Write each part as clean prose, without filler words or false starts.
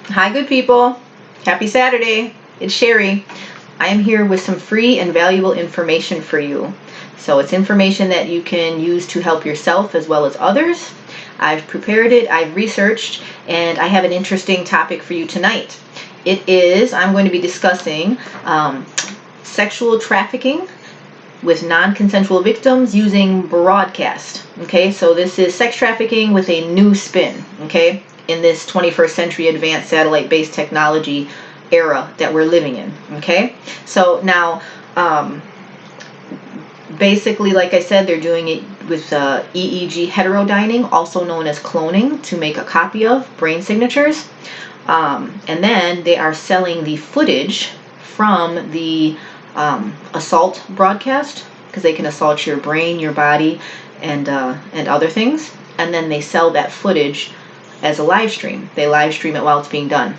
Hi, good people. Happy Saturday. It's Sherry. I am here with some free and valuable information for you. So it's information that you can use to help yourself as well as others. I've prepared it, I've researched, and I have an interesting topic for you tonight. I'm going to be discussing sexual trafficking with non-consensual victims using broadcast. Okay, so this is sex trafficking with a new spin, okay, in this 21st century advanced satellite-based technology era that we're living in. Okay, so now basically, like I said, they're doing it with EEG Heterodyning, also known as cloning, to make a copy of brain signatures, and then they are selling the footage from the assault broadcast, because they can assault your brain, your body, and other things, and then they sell that footage as a live stream. They live stream it while it's being done.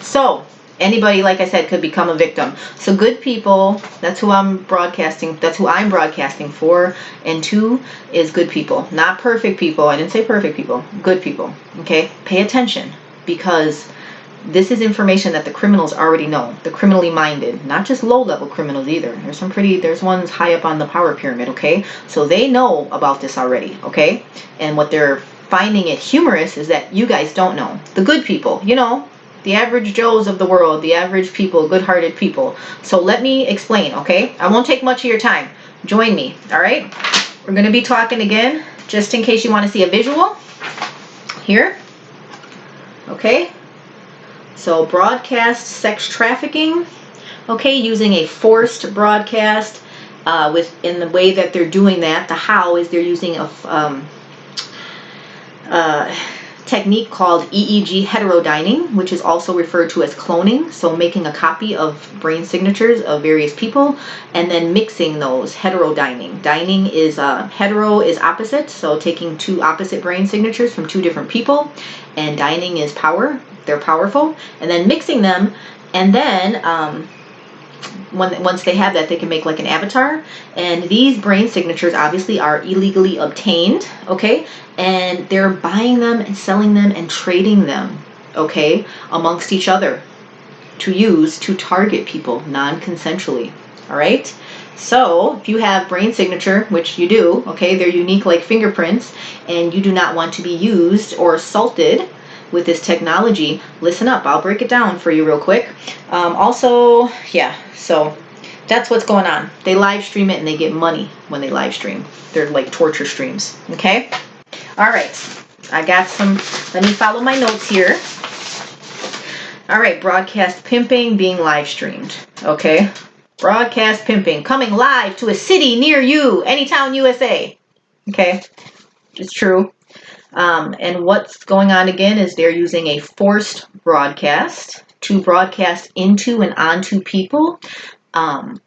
So anybody, like I said, could become a victim. So good people, that's who I'm broadcasting for, and two is good people, not perfect people. I didn't say perfect people, good people. Okay, pay attention, because this is information that the criminals already know, the criminally minded, not just low-level criminals either. There's ones high up on the power pyramid, okay? So they know about this already, okay? And what they're finding it humorous is that you guys don't know. The good people, you know, the average Joes of the world, the average people, good-hearted people. So let me explain, okay? I won't take much of your time. Join me, all right? We're going to be talking again, just in case you want to see a visual, here, okay? So broadcast sex trafficking, okay, using a forced broadcast, in the way that they're doing that, the how is they're using a technique called EEG Heterodyning, which is also referred to as cloning, so making a copy of brain signatures of various people, and then mixing those, heterodyning. Dining is, hetero is opposite, so taking two opposite brain signatures from two different people, and dining is power, they're powerful, and then mixing them, and then once they have that, they can make like an avatar, and these brain signatures obviously are illegally obtained, okay, and they're buying them and selling them and trading them, okay, amongst each other to use to target people non-consensually. All right, so if you have brain signature, which you do, okay, they're unique like fingerprints, and you do not want to be used or assaulted with this technology, listen up, I'll break it down for you real quick. Also, yeah, so that's what's going on. They live stream it and they get money when they live stream. They're like torture streams, okay? All right, I got some, let me follow my notes here. All right, broadcast pimping being live streamed, okay? Broadcast pimping, coming live to a city near you, Anytown, USA, okay? It's true. And what's going on again is they're using a forced broadcast to broadcast into and onto people, and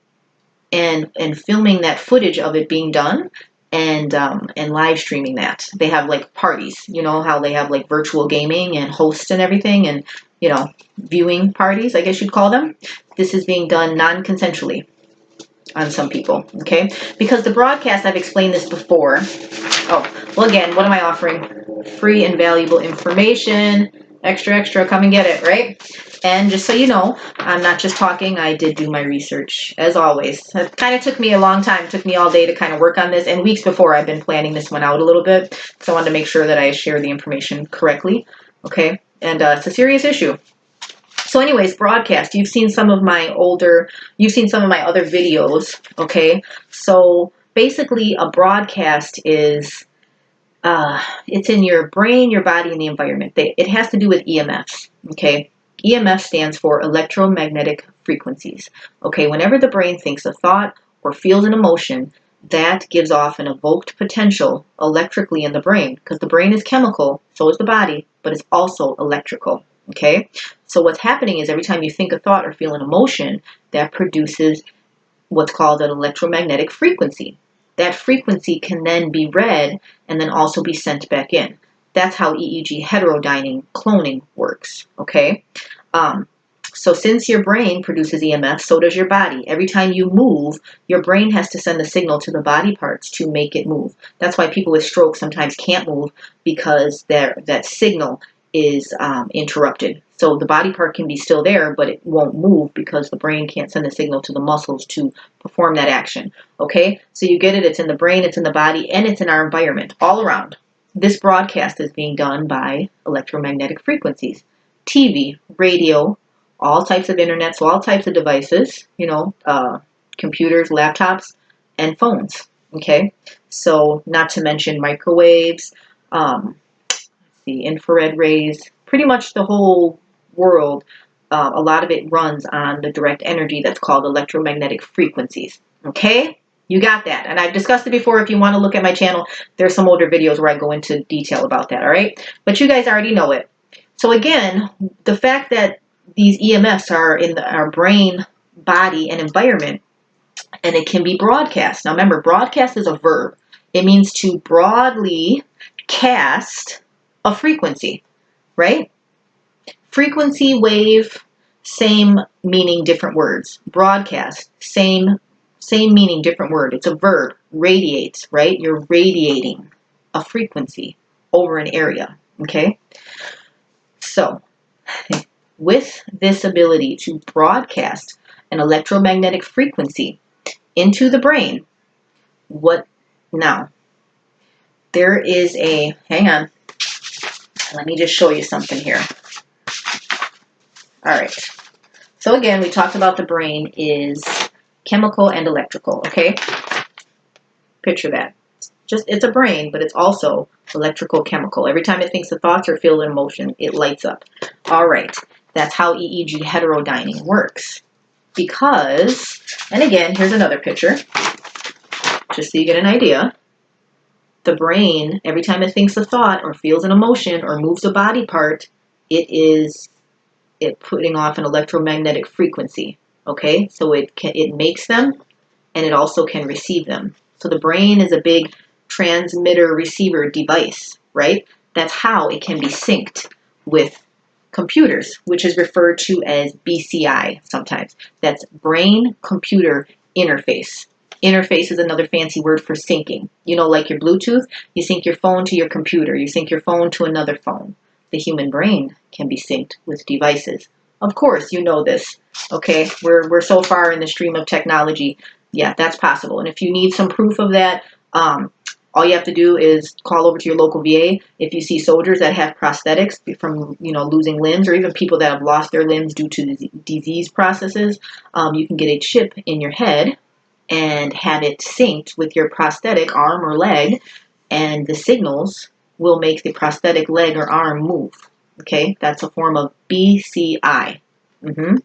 filming that footage of it being done, and live streaming that. They have like parties, you know how they have like virtual gaming and hosts and everything, and you know, viewing parties, I guess you'd call them. This is being done non-consensually on some people, okay? Because the broadcast, I've explained this before. Oh, well, again, what am I offering? Free and valuable information. Extra, come and get it, right? And just so you know, I'm not just talking, I did do my research, as always. It kind of took me a long time. It took me all day to kind of work on this, and weeks before I've been planning this one out a little bit, so I wanted to make sure that I share the information correctly, okay? And it's a serious issue. So anyways, broadcast, you've seen some of my other videos, okay? So basically a broadcast is, it's in your brain, your body, and the environment. It has to do with EMFs, okay? EMF stands for electromagnetic frequencies, okay? Whenever the brain thinks a thought or feels an emotion, that gives off an evoked potential electrically in the brain, because the brain is chemical, so is the body, but it's also electrical, okay? So what's happening is every time you think a thought or feel an emotion, that produces what's called an electromagnetic frequency. That frequency can then be read and then also be sent back in. That's how EEG heterodyning cloning works, okay? So since your brain produces EMF, so does your body. Every time you move, your brain has to send a signal to the body parts to make it move. That's why people with stroke sometimes can't move, because that signal is interrupted So the body part can be still there, but it won't move because the brain can't send a signal to the muscles to perform that action. Okay, so you get it, it's in the brain, it's in the body, and it's in our environment, all around. This broadcast is being done by electromagnetic frequencies, TV, radio, all types of internet, so all types of devices, computers, laptops, and phones. Okay, so not to mention microwaves, the infrared rays, pretty much the whole world. A lot of it runs on the direct energy that's called electromagnetic frequencies. Okay, you got that. And I've discussed it before. If you want to look at my channel, there's some older videos where I go into detail about that. All right, but you guys already know it. So again, the fact that these EMFs are in our brain, body, and environment, and it can be broadcast. Now remember, broadcast is a verb. It means to broadly cast a frequency, right? Frequency, wave, same meaning, different words. Broadcast, same meaning, different word. It's a verb. Radiates, right? You're radiating a frequency over an area, okay? So, with this ability to broadcast an electromagnetic frequency into the brain, what now? There is hang on, let me just show you something here. All right, so again, we talked about the brain is chemical and electrical, okay? Picture that. It's a brain, but it's also electrical, chemical. Every time it thinks of thoughts or feels an emotion, it lights up. All right, that's how EEG heterodyning works. Because, and again, here's another picture, just so you get an idea. The brain, every time it thinks a thought or feels an emotion or moves a body part, it putting off an electromagnetic frequency. Okay, so it makes them, and it also can receive them. So the brain is a big transmitter receiver device, right? That's how it can be synced with computers, which is referred to as BCI sometimes. That's brain computer interface. Interface is another fancy word for syncing. Like your Bluetooth, you sync your phone to your computer, you sync your phone to another phone. The human brain can be synced with devices. Of course, you know this, okay? We're so far in the stream of technology. Yeah, that's possible. And if you need some proof of that, all you have to do is call over to your local VA. If you see soldiers that have prosthetics from, losing limbs, or even people that have lost their limbs due to disease processes, you can get a chip in your head and have it synced with your prosthetic arm or leg, and the signals will make the prosthetic leg or arm move. Okay, that's a form of BCI.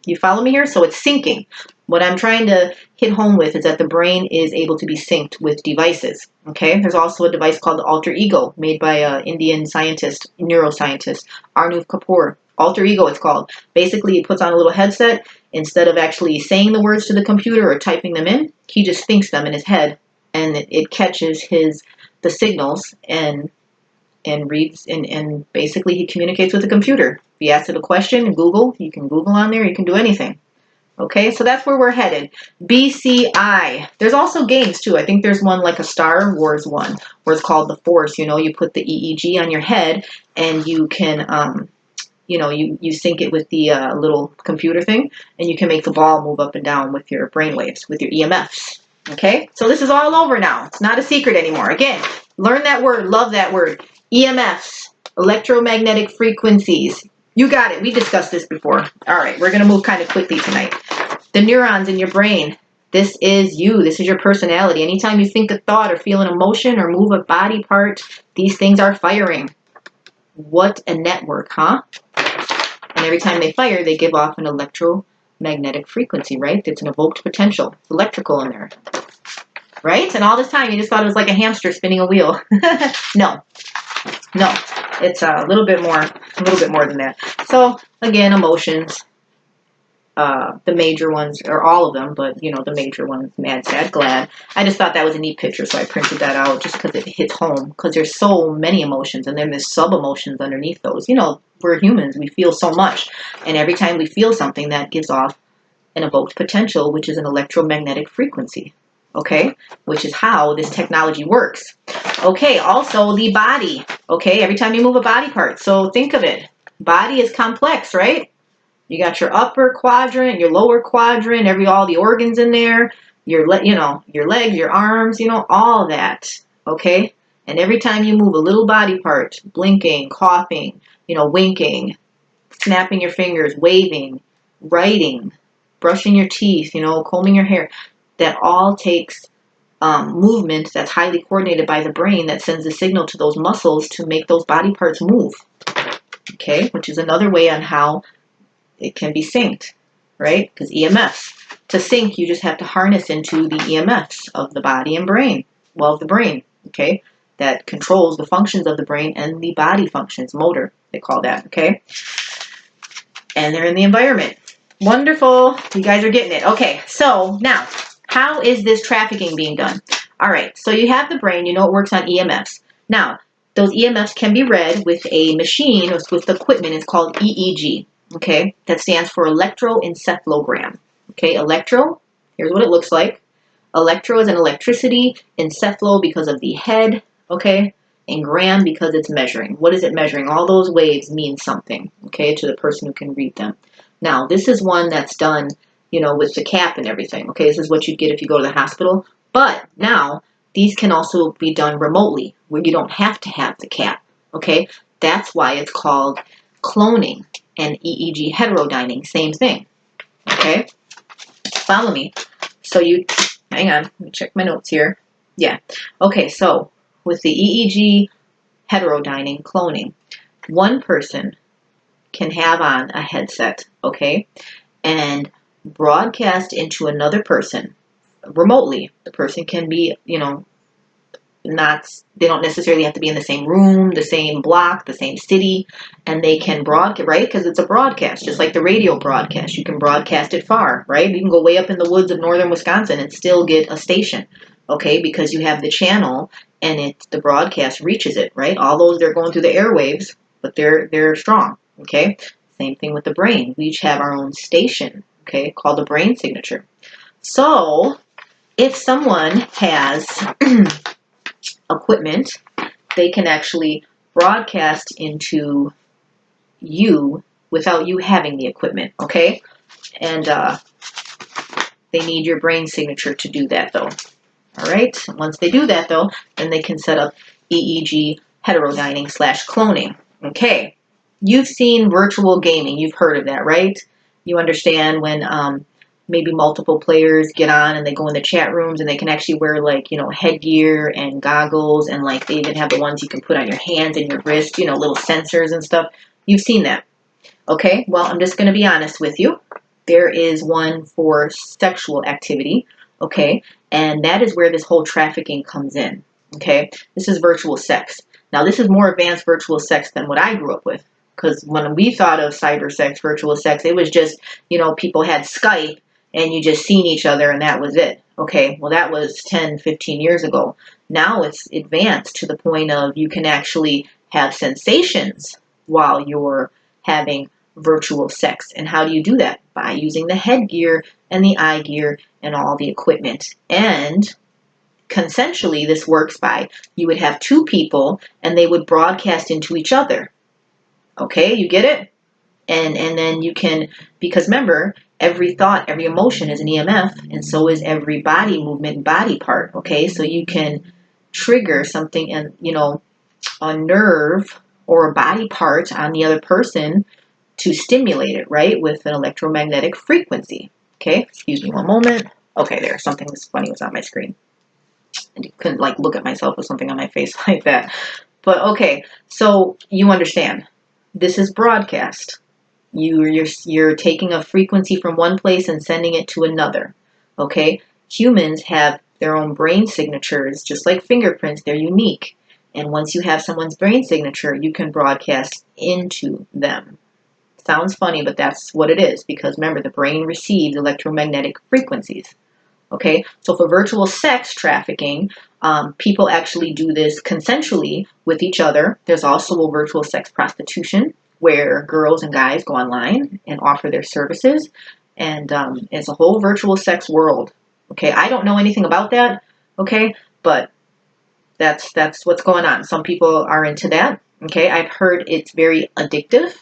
You follow me here? So it's syncing. What I'm trying to hit home with is that the brain is able to be synced with devices. Okay, there's also a device called the alter ego, made by an Indian scientist, neuroscientist, Arnav Kapoor. Alter ego, it's called. Basically, he puts on a little headset. Instead of actually saying the words to the computer or typing them in, he just thinks them in his head, and it catches the signals and reads, and basically he communicates with the computer. If he asks it a question, Google, you can Google on there, you can do anything. Okay, so that's where we're headed. BCI. There's also games too. I think there's one like a Star Wars one where it's called The Force. You put the EEG on your head and you can, you sync it with the little computer thing, and you can make the ball move up and down with your brainwaves, with your EMFs. Okay, so this is all over now. It's not a secret anymore. Again, learn that word, love that word. EMFs, electromagnetic frequencies. You got it. We discussed this before. All right, we're going to move kind of quickly tonight. The neurons in your brain. This is you. This is your personality. Anytime you think a thought or feel an emotion or move a body part, these things are firing. What a network, huh? And every time they fire, they give off an electromagnetic frequency, right? It's an evoked potential. It's electrical in there. Right? And all this time, you just thought it was like a hamster spinning a wheel. No. No. It's a little bit more than that. So, again, emotions. The major ones, or all of them, but, the major ones, mad, sad, glad. I just thought that was a neat picture, so I printed that out just because it hits home. Because there's so many emotions, and then there's sub-emotions underneath those. We're humans. We feel so much. And every time we feel something, that gives off an evoked potential, which is an electromagnetic frequency. Okay? Which is how this technology works. Okay, also the body. Okay, every time you move a body part. So think of it. Body is complex, right? You got your upper quadrant, your lower quadrant, all the organs in there, your legs, your arms, all that. Okay? And every time you move a little body part, blinking, coughing, winking, snapping your fingers, waving, writing, brushing your teeth, combing your hair, that all takes movement that's highly coordinated by the brain that sends a signal to those muscles to make those body parts move. Okay? Which is another way on how it can be synced, right? Because EMFs. To sync, you just have to harness into the EMFs of the body and brain. Well, of the brain, okay? That controls the functions of the brain and the body functions, motor, they call that, okay? And they're in the environment. Wonderful. You guys are getting it. Okay, so now, how is this trafficking being done? All right, so you have the brain, it works on EMFs. Now, those EMFs can be read with a machine, or with equipment. It's called EEG. Okay, that stands for electroencephalogram. Okay, electro, here's what it looks like. Electro is an electricity, encephalo because of the head, okay, and gram because it's measuring. What is it measuring? All those waves mean something, okay, to the person who can read them. Now, this is one that's done, with the cap and everything, okay? This is what you get if you go to the hospital. But now, these can also be done remotely, where you don't have to have the cap, okay? That's why it's called cloning. And EEG Heterodyning, same thing. Okay? Follow me. So hang on, let me check my notes here. Yeah. Okay, so with the EEG Heterodyning, cloning, one person can have on a headset, okay, and broadcast into another person remotely. The person can be, they don't necessarily have to be in the same room, the same block, the same city, and they can broadcast, right? Because it's a broadcast, just like the radio broadcast. You can broadcast it far, right? You can go way up in the woods of northern Wisconsin and still get a station, okay? Because you have the channel and the broadcast reaches it, right? All those, they're going through the airwaves, but they're strong, okay? Same thing with the brain. We each have our own station, okay, called the brain signature. So if someone has equipment, they can actually broadcast into you without you having the equipment, okay? And they need your brain signature to do that, though. All right? Once they do that, though, then they can set up EEG heterodyning / cloning. Okay. You've seen virtual gaming. You've heard of that, right? You understand when maybe multiple players get on and they go in the chat rooms and they can actually wear headgear and goggles, and they even have the ones you can put on your hands and your wrist, little sensors and stuff. You've seen that. Okay, well, I'm just going to be honest with you. There is one for sexual activity, okay, and that is where this whole trafficking comes in, okay? This is virtual sex. Now, this is more advanced virtual sex than what I grew up with, because when we thought of cyber sex, virtual sex, it was just, people had Skype and you just seen each other and that was it. Okay, well, that was 10, 15 years ago. Now it's advanced to the point of you can actually have sensations while you're having virtual sex. And how do you do that? By using the headgear and the eye gear and all the equipment. And consensually, this works by you would have two people and they would broadcast into each other. Okay, you get it? And then you can, because remember, every thought, every emotion is an EMF, and so is every body movement, body part. Okay, so you can trigger something in, a nerve or a body part on the other person to stimulate it, right, with an electromagnetic frequency. Okay, excuse me one moment. Okay, there, something was funny was on my screen. And you couldn't look at myself with something on my face like that. But okay, so you understand. This is broadcast. You're taking a frequency from one place and sending it to another. Okay? Humans have their own brain signatures, just like fingerprints, they're unique. And once you have someone's brain signature, you can broadcast into them. Sounds funny, but that's what it is, because remember, the brain receives electromagnetic frequencies. Okay? So for virtual sex trafficking, people actually do this consensually with each other. There's also a virtual sex prostitution, where girls and guys go online and offer their services, and it's a whole virtual sex world. Okay, I don't know anything about that, okay, but that's what's going on. Some people are into that, okay. I've heard it's very addictive,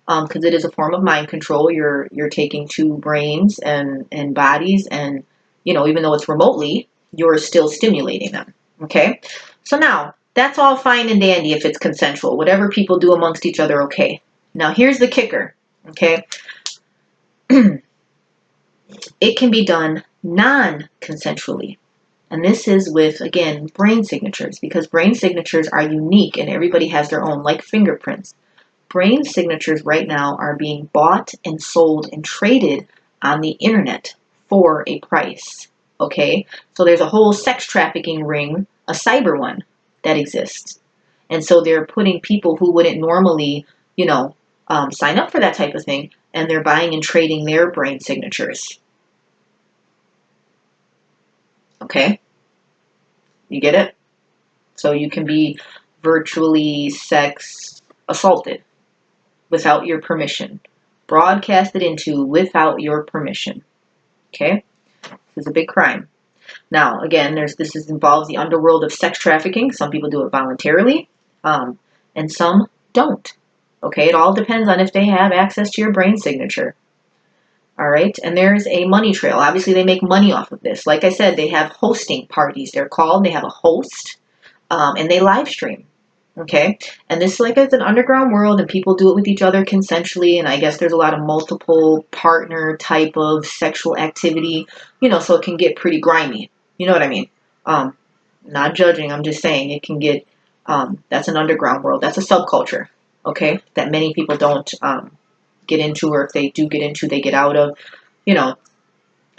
because it is a form of mind control. You're taking two brains and bodies, and even though it's remotely, you're still stimulating them. Okay, so now that's all fine and dandy if it's consensual. Whatever people do amongst each other, okay. Now here's the kicker. Okay, it can be done non-consensually. And this is with, again, brain signatures, because brain signatures are unique and everybody has their own, like fingerprints. Brain signatures right now are being bought and sold and traded on the internet for a price. Okay? So there's a whole sex trafficking ring, a cyber one, that exists. And so they're putting people who wouldn't normally, sign up for that type of thing, and they're buying and trading their brain signatures. Okay? You get it? So you can be virtually sex assaulted without your permission. Broadcasted into without your permission. Okay? This is a big crime. Now, again, this involves the underworld of sex trafficking. Some people do it voluntarily, and some don't. Okay? It all depends on if they have access to your brain signature. All right, and there's a money trail. Obviously, they make money off of this. Like I said, they have hosting parties. They're called. They have a host, and they live stream. Okay, and this, like, it's an underground world, and people do it with each other consensually. And I guess there's a lot of multiple partner type of sexual activity. So it can get pretty grimy. You know what I mean? Not judging. I'm just saying it can get. That's an underground world. That's a subculture. Okay, that many people don't. Get into, or if they do get into, they get out of, an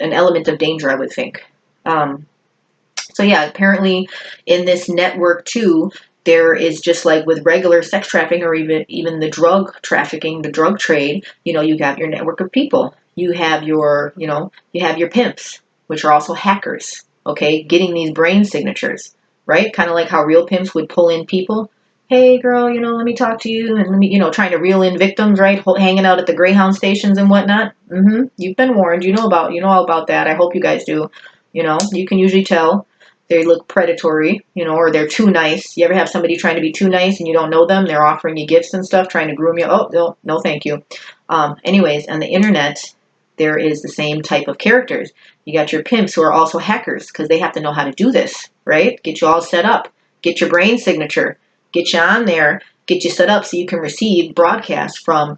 element of danger, I would think. So yeah, apparently in this network too, there is, just like with regular sex trafficking, or even the drug trafficking, the drug trade, you have your network of people. You have your, you have your pimps, which are also hackers, okay, getting these brain signatures, right? Kind of like how real pimps would pull in people. Hey girl, let me talk to you, and let me, trying to reel in victims, right? Hanging out at the Greyhound stations and whatnot. You've been warned. You know all about that. I hope you guys do. You can usually tell they look predatory, or they're too nice. You ever have somebody trying to be too nice and you don't know them? They're offering you gifts and stuff, trying to groom you. Oh, no, thank you. Anyways, on the internet, there is the same type of characters. You got your pimps who are also hackers, because they have to know how to do this, right? Get you all set up. Get your brain signature. Get you on there, get you set up so you can receive broadcasts from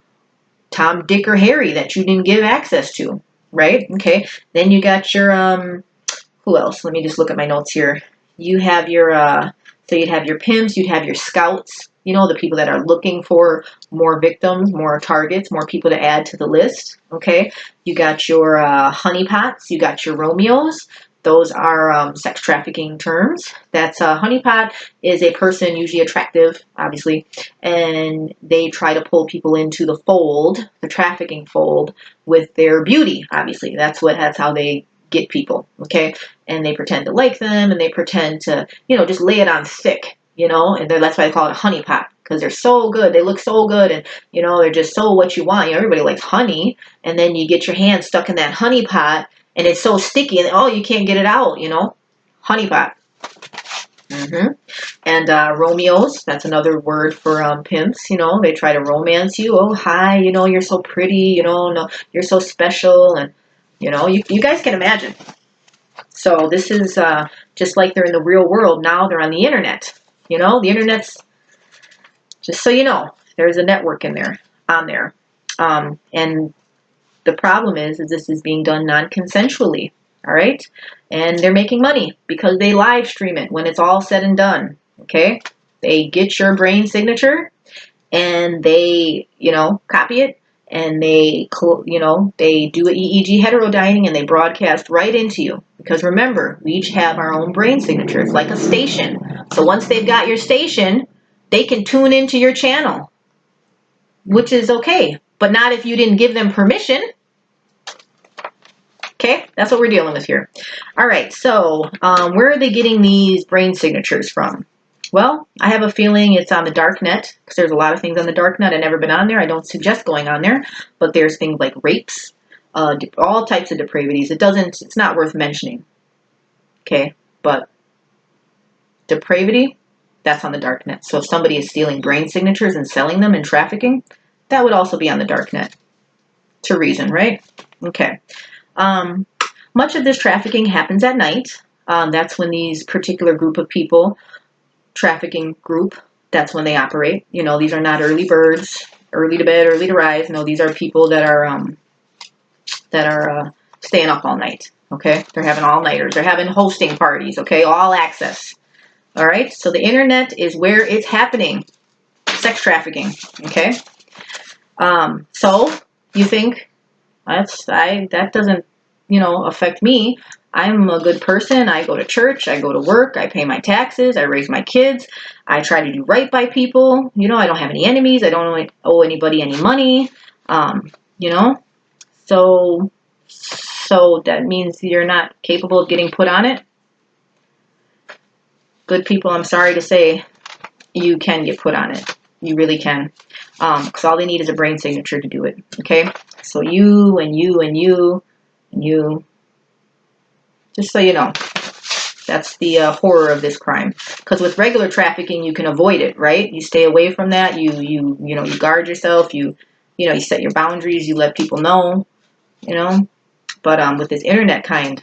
Tom, Dick, or Harry that you didn't give access to, right? Okay. Then you got your, who else? Let me just look at my notes here. You have your, so you'd have your pimps, you'd have your scouts, the people that are looking for more victims, more targets, more people to add to the list, okay? You got your honeypots, you got your Romeos. Those are sex trafficking terms. That's a honeypot is a person, usually attractive, obviously, and they try to pull people into the fold, the trafficking fold, with their beauty, obviously. That's how they get people, okay? And they pretend to like them, and they pretend to, just lay it on thick, and that's why they call it a honeypot, because they're so good, they look so good, and, they're just so what you want. Everybody likes honey, and then you get your hand stuck in that honeypot, and it's so sticky, and you can't get it out, honeypot. And Romeos, that's another word for pimps, they try to romance you. Oh, hi, you're so pretty, no, you're so special, and, you guys can imagine. So this is just like they're in the real world, now they're on the internet. The internet's, just so you know, there's a network on there. And the problem is this is being done non-consensually, all right? And they're making money because they live stream it when it's all said and done, okay? They get your brain signature, and they, copy it, and they, they do an EEG heterodyning, and they broadcast right into you. Because remember, we each have our own brain signature. It's like a station. So once they've got your station, they can tune into your channel, which is okay, but not if you didn't give them permission. Okay, that's what we're dealing with here. All right, so where are they getting these brain signatures from? Well, I have a feeling it's on the dark net, because there's a lot of things on the dark net. I've never been on there. I don't suggest going on there, but there's things like rapes, all types of depravities. It's not worth mentioning. Okay, but depravity, that's on the dark net. So if somebody is stealing brain signatures and selling them and trafficking, That would also be on the dark net, to reason, right? Okay. Much of this trafficking happens at night. That's when these particular group of people, trafficking group, that's when they operate. You know, these are not early birds, early to bed, early to rise. No, these are people that are staying up all night. Okay, they're having all-nighters. They're having hosting parties. Okay, all access. All right, so the internet is where it's happening. Sex trafficking. Okay. So you think that doesn't, you know, affect me. I'm a good person. I go to church. I go to work. I pay my taxes. I raise my kids. I try to do right by people. You know, I don't have any enemies. I don't owe anybody any money. You know, so that means you're not capable of getting put on it. Good people, I'm sorry to say, you can get put on it. You really can. Because all they need is a brain signature to do it. Okay? So you and you and you and you. Just so you know, that's the horror of this crime. Because with regular trafficking, you can avoid it, right? You stay away from that. You know, you guard yourself. You set your boundaries. You let people know. You know, but with this internet kind,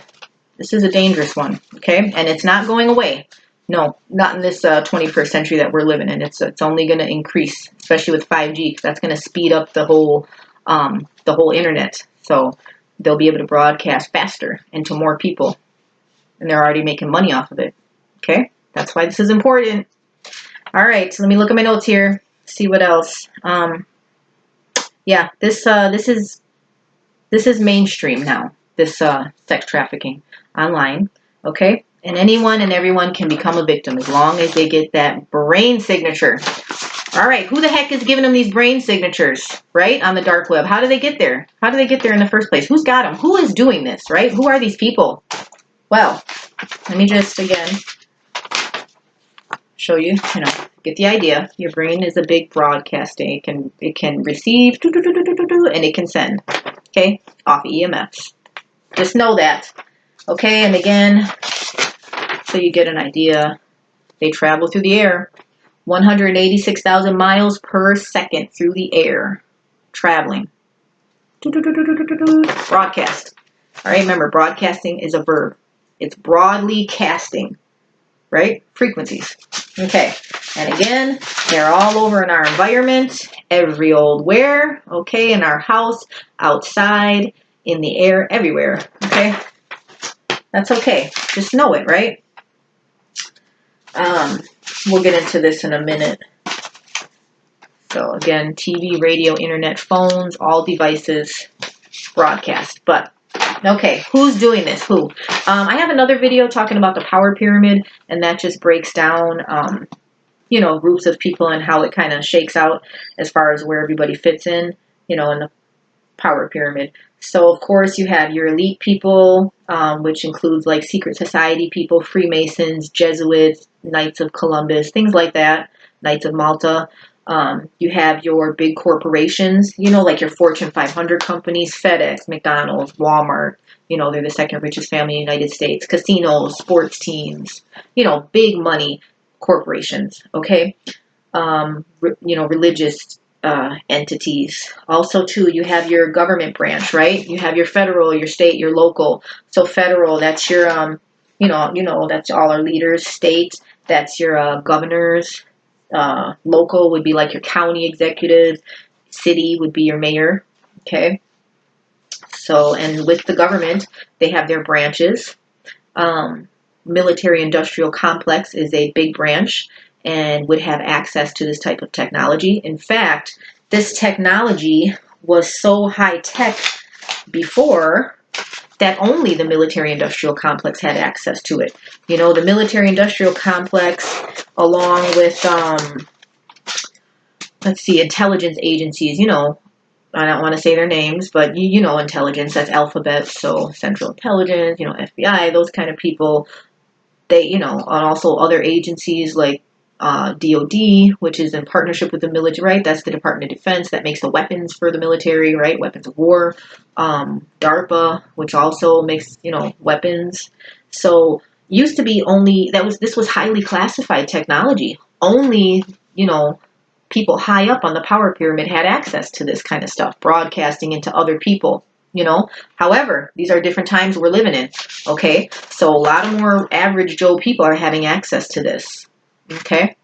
this is a dangerous one. Okay, and it's not going away. No, not in this 21st century that we're living in. It's only going to increase, especially with 5G, because that's going to speed up the whole internet. So they'll be able to broadcast faster and to more people, and they're already making money off of it. Okay, that's why this is important. All right, so let me look at my notes here, see what else. Yeah, this is mainstream now. This sex trafficking online. Okay. And anyone and everyone can become a victim as long as they get that brain signature. All right, who the heck is giving them these brain signatures, right, on the dark web? How do they get there? How do they get there in the first place? Who's got them? Who is doing this, right? Who are these people? Well, let me just, again, show you, get the idea. Your brain is a big broadcasting. It can receive, and it can send, okay, off EMFs. Just know that, okay? And again, so you get an idea, they travel through the air, 186,000 miles per second through the air, traveling. Broadcast. All right, remember, broadcasting is a verb. It's broadly casting, right? Frequencies. Okay, and again, they're all over in our environment, every old where, okay, in our house, outside, in the air, everywhere, okay? That's okay. Just know it, right? We'll get into this in a minute. So again, TV, radio, internet, phones, all devices broadcast. But okay, who's doing this? Who? I have another video talking about the power pyramid, and that just breaks down, groups of people and how it kind of shakes out as far as where everybody fits in, in the power pyramid. So of course you have your elite people, which includes like secret society people, Freemasons, Jesuits, Knights of Columbus, things like that, Knights of Malta. You have your big corporations, like your Fortune 500 companies, FedEx, McDonald's, Walmart. They're the second richest family in the United States. Casinos, sports teams, big money corporations. Okay, religious entities. Also, too, you have your government branch, right? You have your federal, your state, your local. So federal, that's your, that's all our leaders. State, that's your governors. Local would be like your county executives. City would be your mayor. Okay. So, and with the government, they have their branches. Military-industrial complex is a big branch and would have access to this type of technology. In fact, this technology was so high-tech before that only the military-industrial complex had access to it. The military-industrial complex, along with, intelligence agencies, I don't want to say their names, but you know intelligence, that's alphabet, so Central Intelligence, FBI, those kind of people. They, and also other agencies like DOD, which is in partnership with the military, right? That's the Department of Defense that makes the weapons for the military, right? Weapons of war. DARPA, which also makes, weapons. So used to be only, this was highly classified technology. Only, people high up on the power pyramid had access to this kind of stuff, broadcasting into other people, you know. However, these are different times we're living in, okay? So a lot of more average Joe people are having access to this, okay?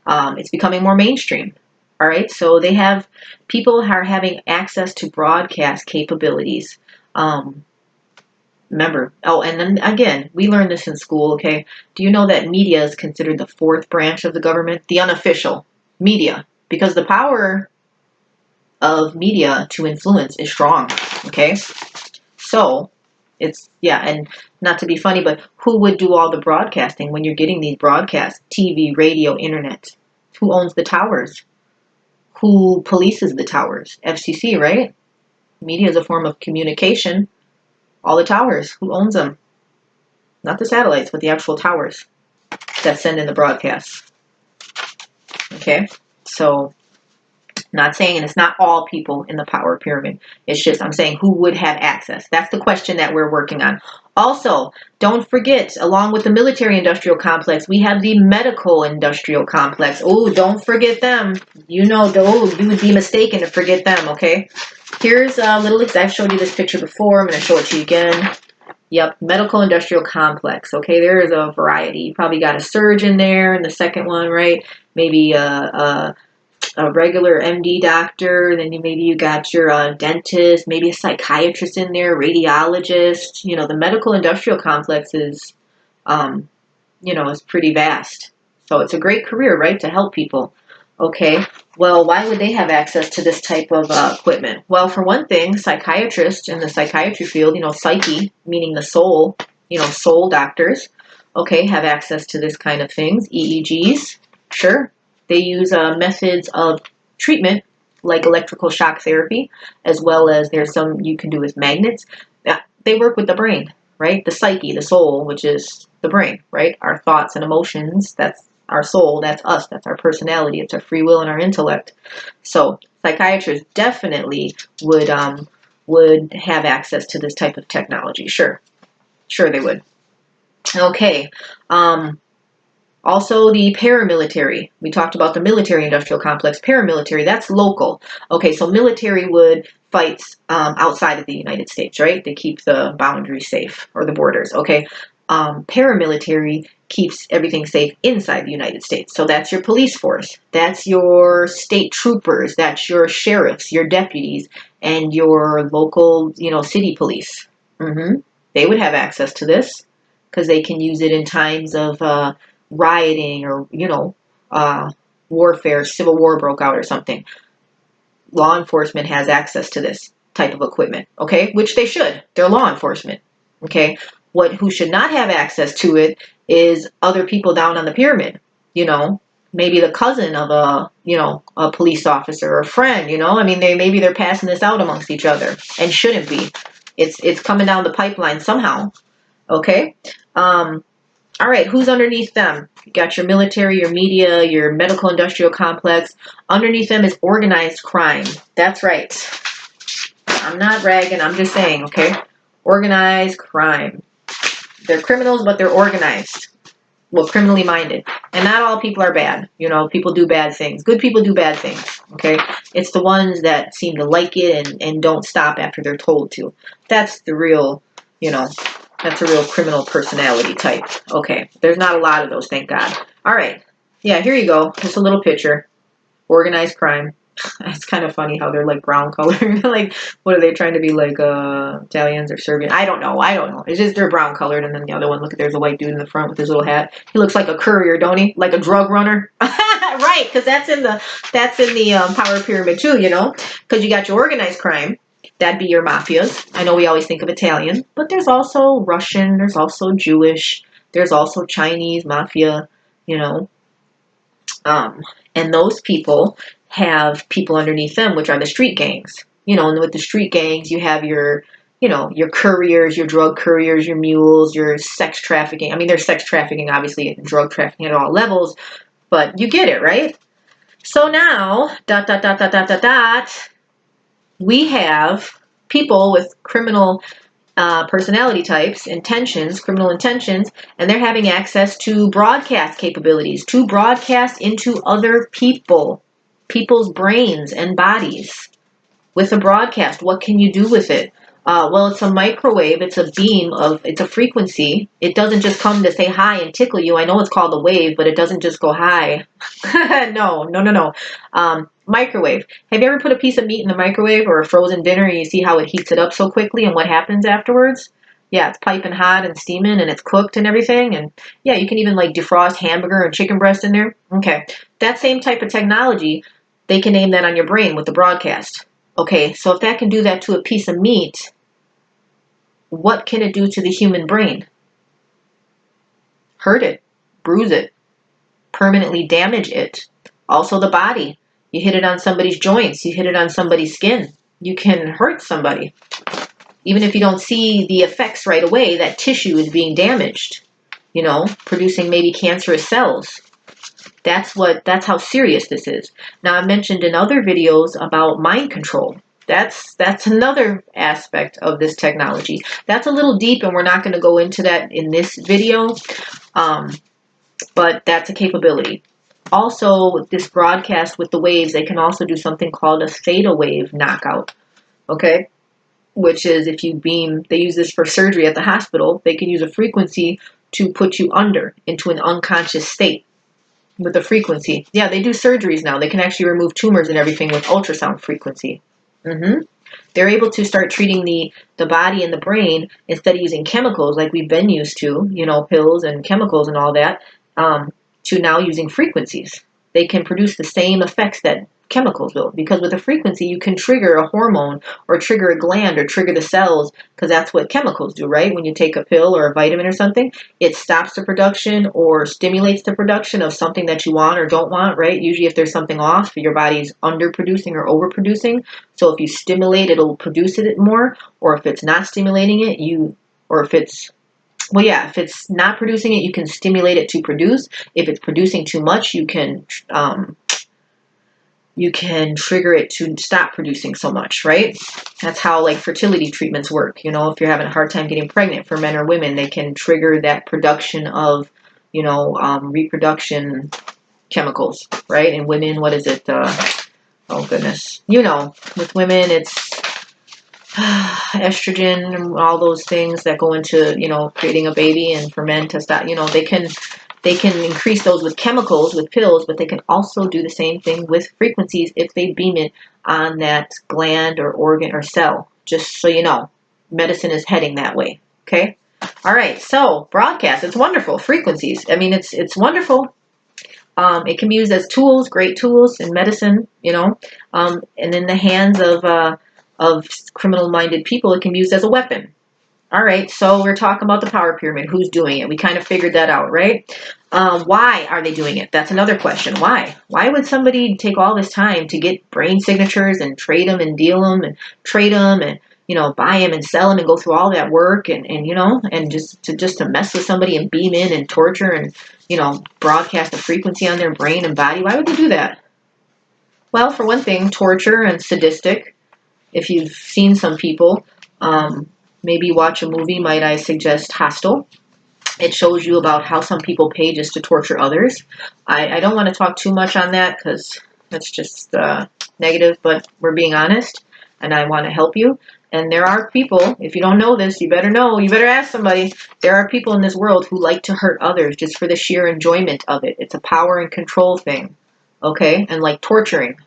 It's becoming more mainstream, all right? So they have, people are having access to broadcast capabilities. Remember, oh, and then again, we learned this in school, okay? Do you know that media is considered the fourth branch of the government? The unofficial media, because the power of media to influence is strong, okay? So it's, yeah, and not to be funny, but who would do all the broadcasting when you're getting these broadcasts? TV, radio, internet. Who owns the towers? Who polices the towers? FCC, right? Media is a form of communication. All the towers, who owns them? Not the satellites, but the actual towers that send in the broadcasts. Okay, so not saying, and it's not all people in the power pyramid. It's just, I'm saying who would have access. That's the question that we're working on. Also, don't forget, along with the military industrial complex, we have the medical industrial complex. Oh, don't forget them. You know, you would be mistaken to forget them, okay? Here's a little, I've showed you this picture before. I'm going to show it to you again. Yep, medical industrial complex. Okay, there is a variety. You probably got a surgeon there in the second one, right? Maybe a regular MD doctor. Then maybe you got your dentist, maybe a psychiatrist in there, radiologist. You know, the medical industrial complex is, you know, is pretty vast. So it's a great career, right, to help people. Okay, well, why would they have access to this type of equipment? Well, for one thing, psychiatrists in the psychiatry field, you know, psyche, meaning the soul, you know, soul doctors, okay, have access to this kind of things. EEGs, sure. They use methods of treatment like electrical shock therapy, as well as there's some you can do with magnets. They work with the brain, right? The psyche, the soul, which is the brain, right? Our thoughts and emotions, that's our soul, that's us, that's our personality, it's our free will and our intellect. So psychiatrists definitely would have access to this type of technology. Sure they would. Okay. Also the paramilitary. We talked about the military industrial complex. Paramilitary, that's local. Okay, so military would fight outside of the United States, right? They keep the boundaries safe, or the borders, okay? Paramilitary keeps everything safe inside the United States. So that's your police force. That's your state troopers. That's your sheriffs, your deputies, and your local, you know, city police. They would have access to this because they can use it in times of rioting or, you know, warfare, civil war broke out or something. Law enforcement has access to this type of equipment, okay? Which they should. They're law enforcement, okay? Who should not have access to it is other people down on the pyramid, you know, maybe the cousin of a, you know, a police officer or a friend, you know, I mean, maybe they're passing this out amongst each other and shouldn't be. It's coming down the pipeline somehow, okay? All right, who's underneath them? You got your military, your media, your medical industrial complex. Underneath them is organized crime. That's right. I'm not ragging, I'm just saying, okay? Organized crime. They're criminals, but they're organized. Well, criminally minded. And not all people are bad. You know, people do bad things. Good people do bad things, okay? It's the ones that seem to like it and don't stop after they're told to. That's the real, you know, that's a real criminal personality type. Okay, there's not a lot of those, thank God. All right, yeah, here you go. Just a little picture. Organized crime. It's kind of funny how they're like brown color. Like, what are they trying to be, like Italians or Serbian? I don't know. It's just they're brown colored, and then the other one, look, there's a white dude in the front with his little hat. He looks like a courier, don't he? Like a drug runner. Right, because that's in the power pyramid too, you know? Because you got your organized crime. That'd be your mafias. I know we always think of Italian, but there's also Russian, there's also Jewish, there's also Chinese mafia, you know. And those people have people underneath them, which are the street gangs. You know, and with the street gangs, you have your, you know, your couriers, your drug couriers, your mules, your sex trafficking. I mean, there's sex trafficking, obviously, and drug trafficking at all levels, but you get it, right? So now, we have people with criminal personality types, criminal intentions, and they're having access to broadcast capabilities, to broadcast into other people. people's brains and bodies with a broadcast. What can you do with it? Well, it's a microwave. It's a beam of, it's a frequency. It doesn't just come to say hi and tickle you. I know it's called a wave, but it doesn't just go hi. No, no, no, no. Microwave. Have you ever put a piece of meat in the microwave or a frozen dinner and you see how it heats it up so quickly and what happens afterwards? Yeah, it's piping hot and steaming and it's cooked and everything. And yeah, you can even like defrost hamburger and chicken breast in there. Okay, that same type of technology, they can aim that on your brain with the broadcast. Okay, so if that can do that to a piece of meat, what can it do to the human brain? Hurt it, bruise it, permanently damage it. Also the body. You hit it on somebody's joints, you hit it on somebody's skin. You can hurt somebody. Even if you don't see the effects right away, that tissue is being damaged, you know, producing maybe cancerous cells. That's how serious this is. Now, I mentioned in other videos about mind control. That's another aspect of this technology. That's a little deep, and we're not going to go into that in this video, but that's a capability. Also, with this broadcast with the waves, they can also do something called a theta wave knockout, okay? Which is if you beam, they use this for surgery at the hospital, they can use a frequency to put you into an unconscious state. With a frequency. Yeah, they do surgeries now. They can actually remove tumors and everything with ultrasound frequency. They're able to start treating the body and the brain instead of using chemicals like we've been used to, you know, pills and chemicals and all that, to now using frequencies. They can produce the same effects that chemicals will, because with a frequency you can trigger a hormone or trigger a gland or trigger the cells, because that's what chemicals do, right? When you take a pill or a vitamin or something, it stops the production or stimulates the production of something that you want or don't want, right? Usually if there's something off, your body's underproducing or overproducing. So if you stimulate, it'll produce it more, or if it's not stimulating it, if it's not producing it, you can stimulate it to produce. If it's producing too much, you can trigger it to stop producing so much, right? That's how like fertility treatments work. You know, if you're having a hard time getting pregnant for men or women, they can trigger that production of, you know, reproduction chemicals, right? And women, what is it? Oh goodness. You know, with women, it's estrogen and all those things that go into, you know, creating a baby, and for men to stop, you know, they can increase those with chemicals, with pills, but they can also do the same thing with frequencies if they beam it on that gland or organ or cell. Just so you know, medicine is heading that way, okay? All right, so broadcast, it's wonderful. Frequencies, I mean, it's wonderful. It can be used as tools, great tools in medicine, you know, and in the hands of criminal-minded people, it can be used as a weapon. All right, so we're talking about the power pyramid. Who's doing it? We kind of figured that out, right? Why are they doing it? That's another question. Why? Why would somebody take all this time to get brain signatures and trade them and deal them and trade them and, you know, buy them and sell them and go through all that work and you know, and just to mess with somebody and beam in and torture and, you know, broadcast a frequency on their brain and body? Why would they do that? Well, for one thing, torture and sadistic. If you've seen some people, maybe watch a movie, might I suggest Hostel. It shows you about how some people pay just to torture others. I don't want to talk too much on that because that's just negative, but we're being honest, and I want to help you. And there are people, if you don't know this, you better know, you better ask somebody. There are people in this world who like to hurt others just for the sheer enjoyment of it. It's a power and control thing, okay? And like torturing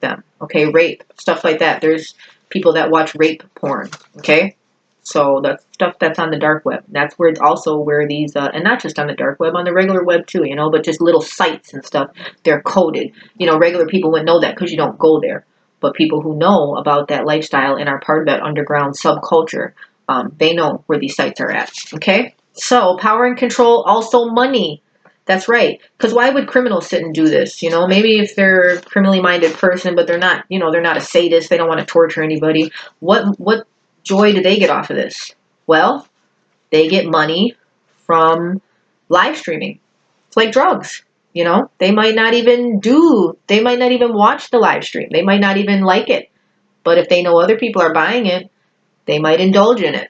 them, okay? Rape, stuff like that. There's people that watch rape porn, okay? So that's stuff that's on the dark web. That's where also where these, and not just on the dark web, on the regular web too, you know, but just little sites and stuff, they're coded. You know, regular people wouldn't know that because you don't go there. But people who know about that lifestyle and are part of that underground subculture, they know where these sites are at, okay? So power and control, also money. That's right. Because why would criminals sit and do this? You know, maybe if they're a criminally minded person, but they're not, you know, they're not a sadist. They don't want to torture anybody. What joy do they get off of this? Well, they get money from live streaming. It's like drugs, you know. They might not even watch the live stream. They might not even like it. But if they know other people are buying it, they might indulge in it.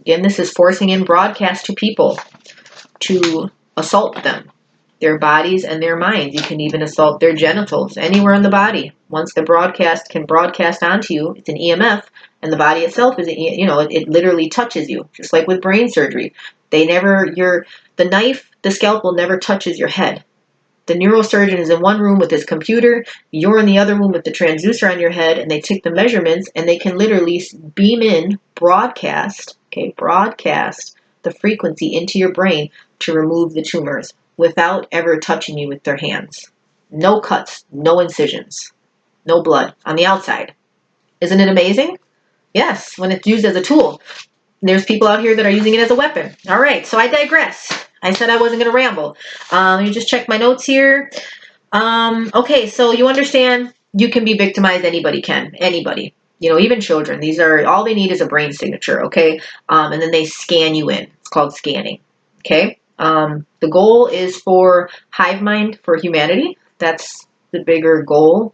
Again, this is forcing in broadcast to people to assault them, their bodies and their minds. You can even assault their genitals anywhere in the body. Once the broadcast can broadcast onto you, it's an EMF, and the body itself is, it literally touches you, just like with brain surgery. The knife, the scalpel never touches your head. The neurosurgeon is in one room with his computer, you're in the other room with the transducer on your head, and they take the measurements, and they can literally beam in, broadcast the frequency into your brain to remove the tumors without ever touching you with their hands. No cuts, no incisions, no blood on the outside. Isn't it amazing? Yes, when it's used as a tool. There's people out here that are using it as a weapon. All right, so I digress. I said I wasn't going to ramble. Let me just check my notes here. Okay, so you understand you can be victimized. Anybody can. Anybody. Even children. These are, all they need is a brain signature, okay? And then they scan you in. It's called scanning, okay? The goal is for hive mind for humanity. That's the bigger goal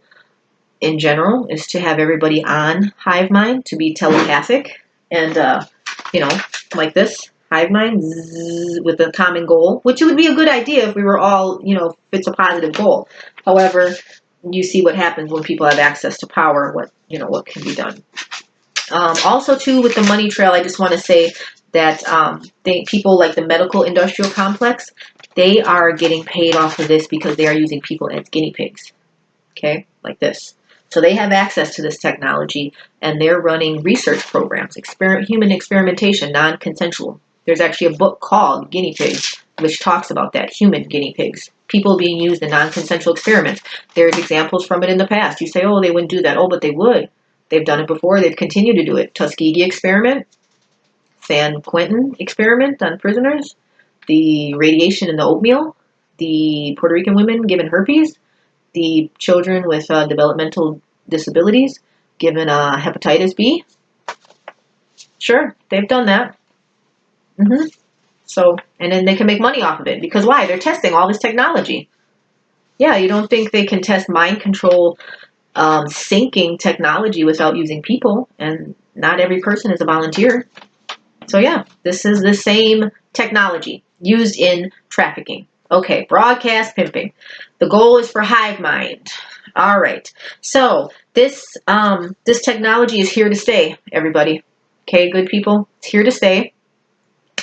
in general, is to have everybody on hive mind, to be telepathic and, like this. Hive mind with a common goal, which would be a good idea if we were all, if it's a positive goal. However, you see what happens when people have access to power, what can be done. Also, too, with the money trail, I just want to say that people like the medical industrial complex, they are getting paid off of this because they are using people as guinea pigs, okay, like this. So they have access to this technology, and they're running research programs, human experimentation, non-consensual. There's actually a book called Guinea Pigs, which talks about that, human guinea pigs, people being used in non-consensual experiments. There's examples from it in the past. You say, oh, they wouldn't do that. Oh, but they would. They've done it before. They've continued to do it. Tuskegee experiment, San Quentin experiment on prisoners, the radiation in the oatmeal, the Puerto Rican women given herpes, the children with developmental disabilities given hepatitis B. Sure, they've done that. So, and then they can make money off of it. Because why? They're testing all this technology. Yeah, you don't think they can test mind control syncing technology without using people, and not every person is a volunteer. So yeah, this is the same technology used in trafficking. Okay, broadcast pimping. The goal is for hive mind. All right. So this technology is here to stay, everybody. Okay, good people, it's here to stay.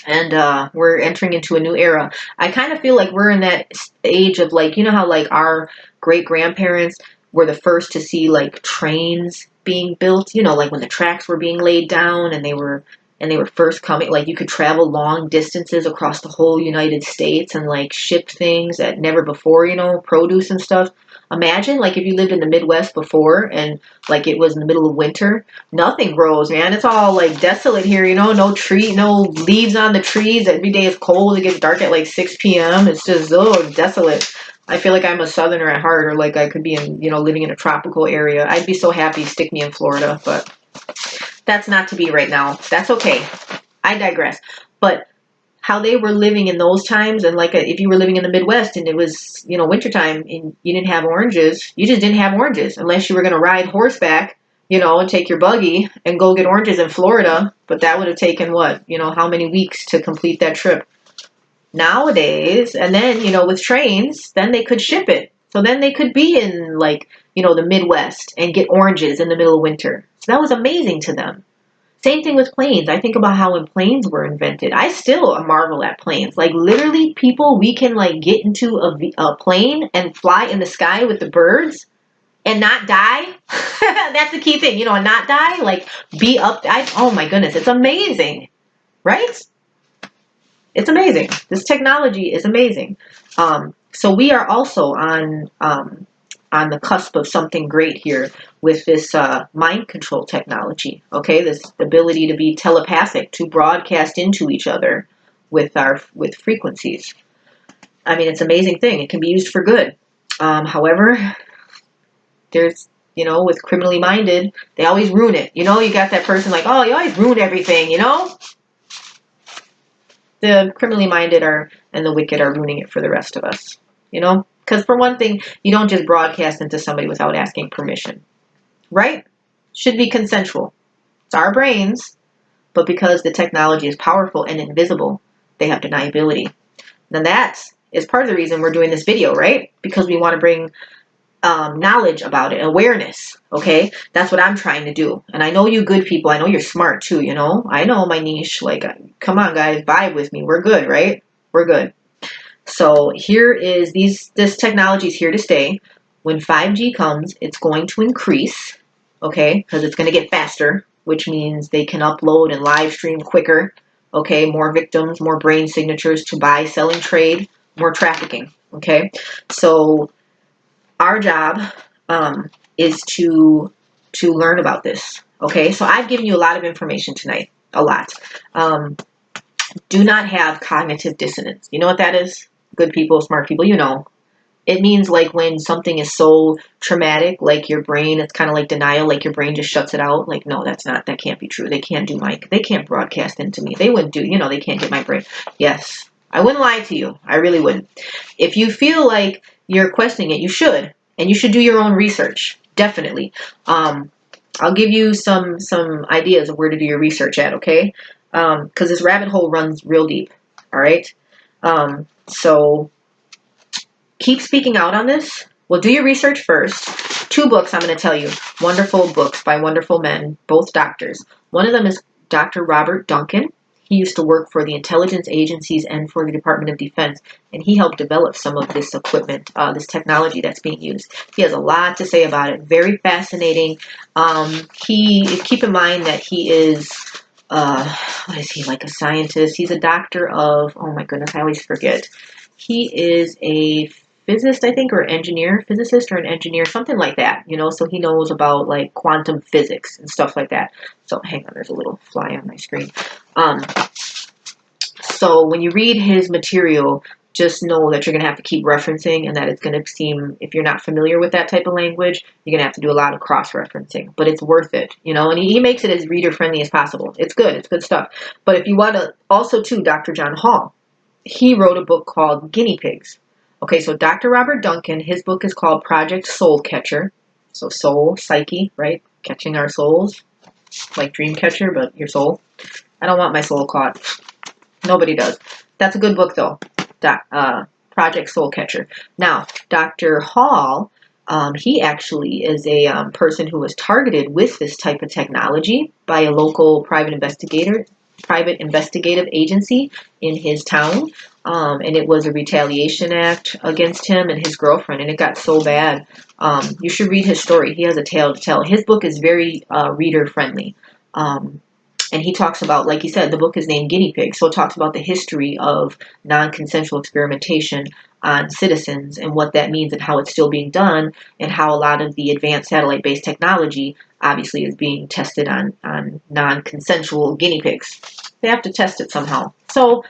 And we're entering into a new era. I kind of feel like we're in that age of, like, how like our great grandparents were the first to see like trains being built, like when the tracks were being laid down and they were first coming, like you could travel long distances across the whole United States and like ship things that never before, produce and stuff. Imagine like if you lived in the Midwest before and like it was in the middle of winter, nothing grows, man. It's all like desolate here, no tree, no leaves on the trees. Every day it's cold. It gets dark at like 6 p.m. It's just, desolate. I feel like I'm a southerner at heart, or like I could be in, living in a tropical area. I'd be so happy, stick me in Florida, but that's not to be right now. That's okay. I digress. But how they were living in those times, and like if you were living in the Midwest and it was, wintertime and you didn't have oranges, you just didn't have oranges unless you were going to ride horseback, and take your buggy and go get oranges in Florida. But that would have taken what, how many weeks to complete that trip. Nowadays, and then, with trains, then they could ship it. So then they could be in like, the Midwest and get oranges in the middle of winter. So that was amazing to them. Same thing with planes. I think about how when planes were invented, I still marvel at planes. Like literally people, we can like get into a plane and fly in the sky with the birds and not die. That's the key thing, and not die, like be up. Oh my goodness, it's amazing, right? It's amazing. This technology is amazing. So we are also on the cusp of something great here with this mind control technology. Okay, this ability to be telepathic, to broadcast into each other with frequencies. I mean, it's an amazing thing. It can be used for good. However, there's, with criminally minded, they always ruin it. You got that person like, oh, you always ruin everything, The criminally minded and the wicked are ruining it for the rest of us, Because for one thing, you don't just broadcast into somebody without asking permission, right? Should be consensual. It's our brains, but because the technology is powerful and invisible, they have deniability. Now that is part of the reason we're doing this video, right? Because we want to bring knowledge about it, awareness. Okay, that's what I'm trying to do. And I know you good people, I know you're smart too, you know, I know my niche. Like, come on guys, vibe with me. We're good, right? We're good. So here is this technology is here to stay. When 5G comes, it's going to increase, okay, because it's going to get faster, which means they can upload and live stream quicker. Okay, more victims, more brain signatures to buy, sell, and trade, more trafficking. Okay, so our job is to learn about this. Okay, so I've given you a lot of information tonight, a lot. Do not have cognitive dissonance. You know what that is? Good people, smart people, you know. It means like when something is so traumatic, like your brain, it's kind of like denial, like your brain just shuts it out. Like, no, that can't be true. They can't broadcast into me. They wouldn't do, you know, they can't get my brain. Yes, I wouldn't lie to you. I really wouldn't. If you feel like you're questioning it, you should. And you should do your own research. Definitely. I'll give you some ideas of where to do your research at, okay? Because this rabbit hole runs real deep, all right? So keep speaking out on this. Well, do your research first. 2 books I'm going to tell you. Wonderful books by wonderful men, both doctors. One of them is Dr. Robert Duncan. He used to work for the intelligence agencies and for the Department of Defense, and he helped develop some of this equipment, this technology that's being used. He has a lot to say about it. Very fascinating. Keep in mind that he is, what is he, like a scientist? He's a doctor of, oh my goodness, I always forget. He is a physicist, I think, or engineer, physicist or an engineer, something like that, you know, so he knows about like quantum physics and stuff like that. So hang on, there's a little fly on my screen. So when you read his material, just know that you're going to have to keep referencing, and that it's going to seem, if you're not familiar with that type of language, you're going to have to do a lot of cross-referencing, but it's worth it, you know, and he makes it as reader-friendly as possible. It's good stuff. But if you want to, also too, Dr. John Hall, he wrote a book called Guinea Pigs. Okay, so Dr. Robert Duncan, his book is called Project Soul Catcher. So soul, psyche, right? Catching our souls, like dream catcher, but your soul. I don't want my soul caught. Nobody does. That's a good book, though. Project Soul Catcher. Now, Dr. Hall, he actually is a person who was targeted with this type of technology by a local private investigative agency in his town. And it was a retaliation act against him and his girlfriend, and it got so bad. You should read his story. He has a tale to tell. His book is very reader-friendly. And he talks about, like he said, the book is named Guinea Pig, so it talks about the history of non-consensual experimentation on citizens and what that means and how it's still being done, and how a lot of the advanced satellite-based technology obviously is being tested on non-consensual guinea pigs. They have to test it somehow. So,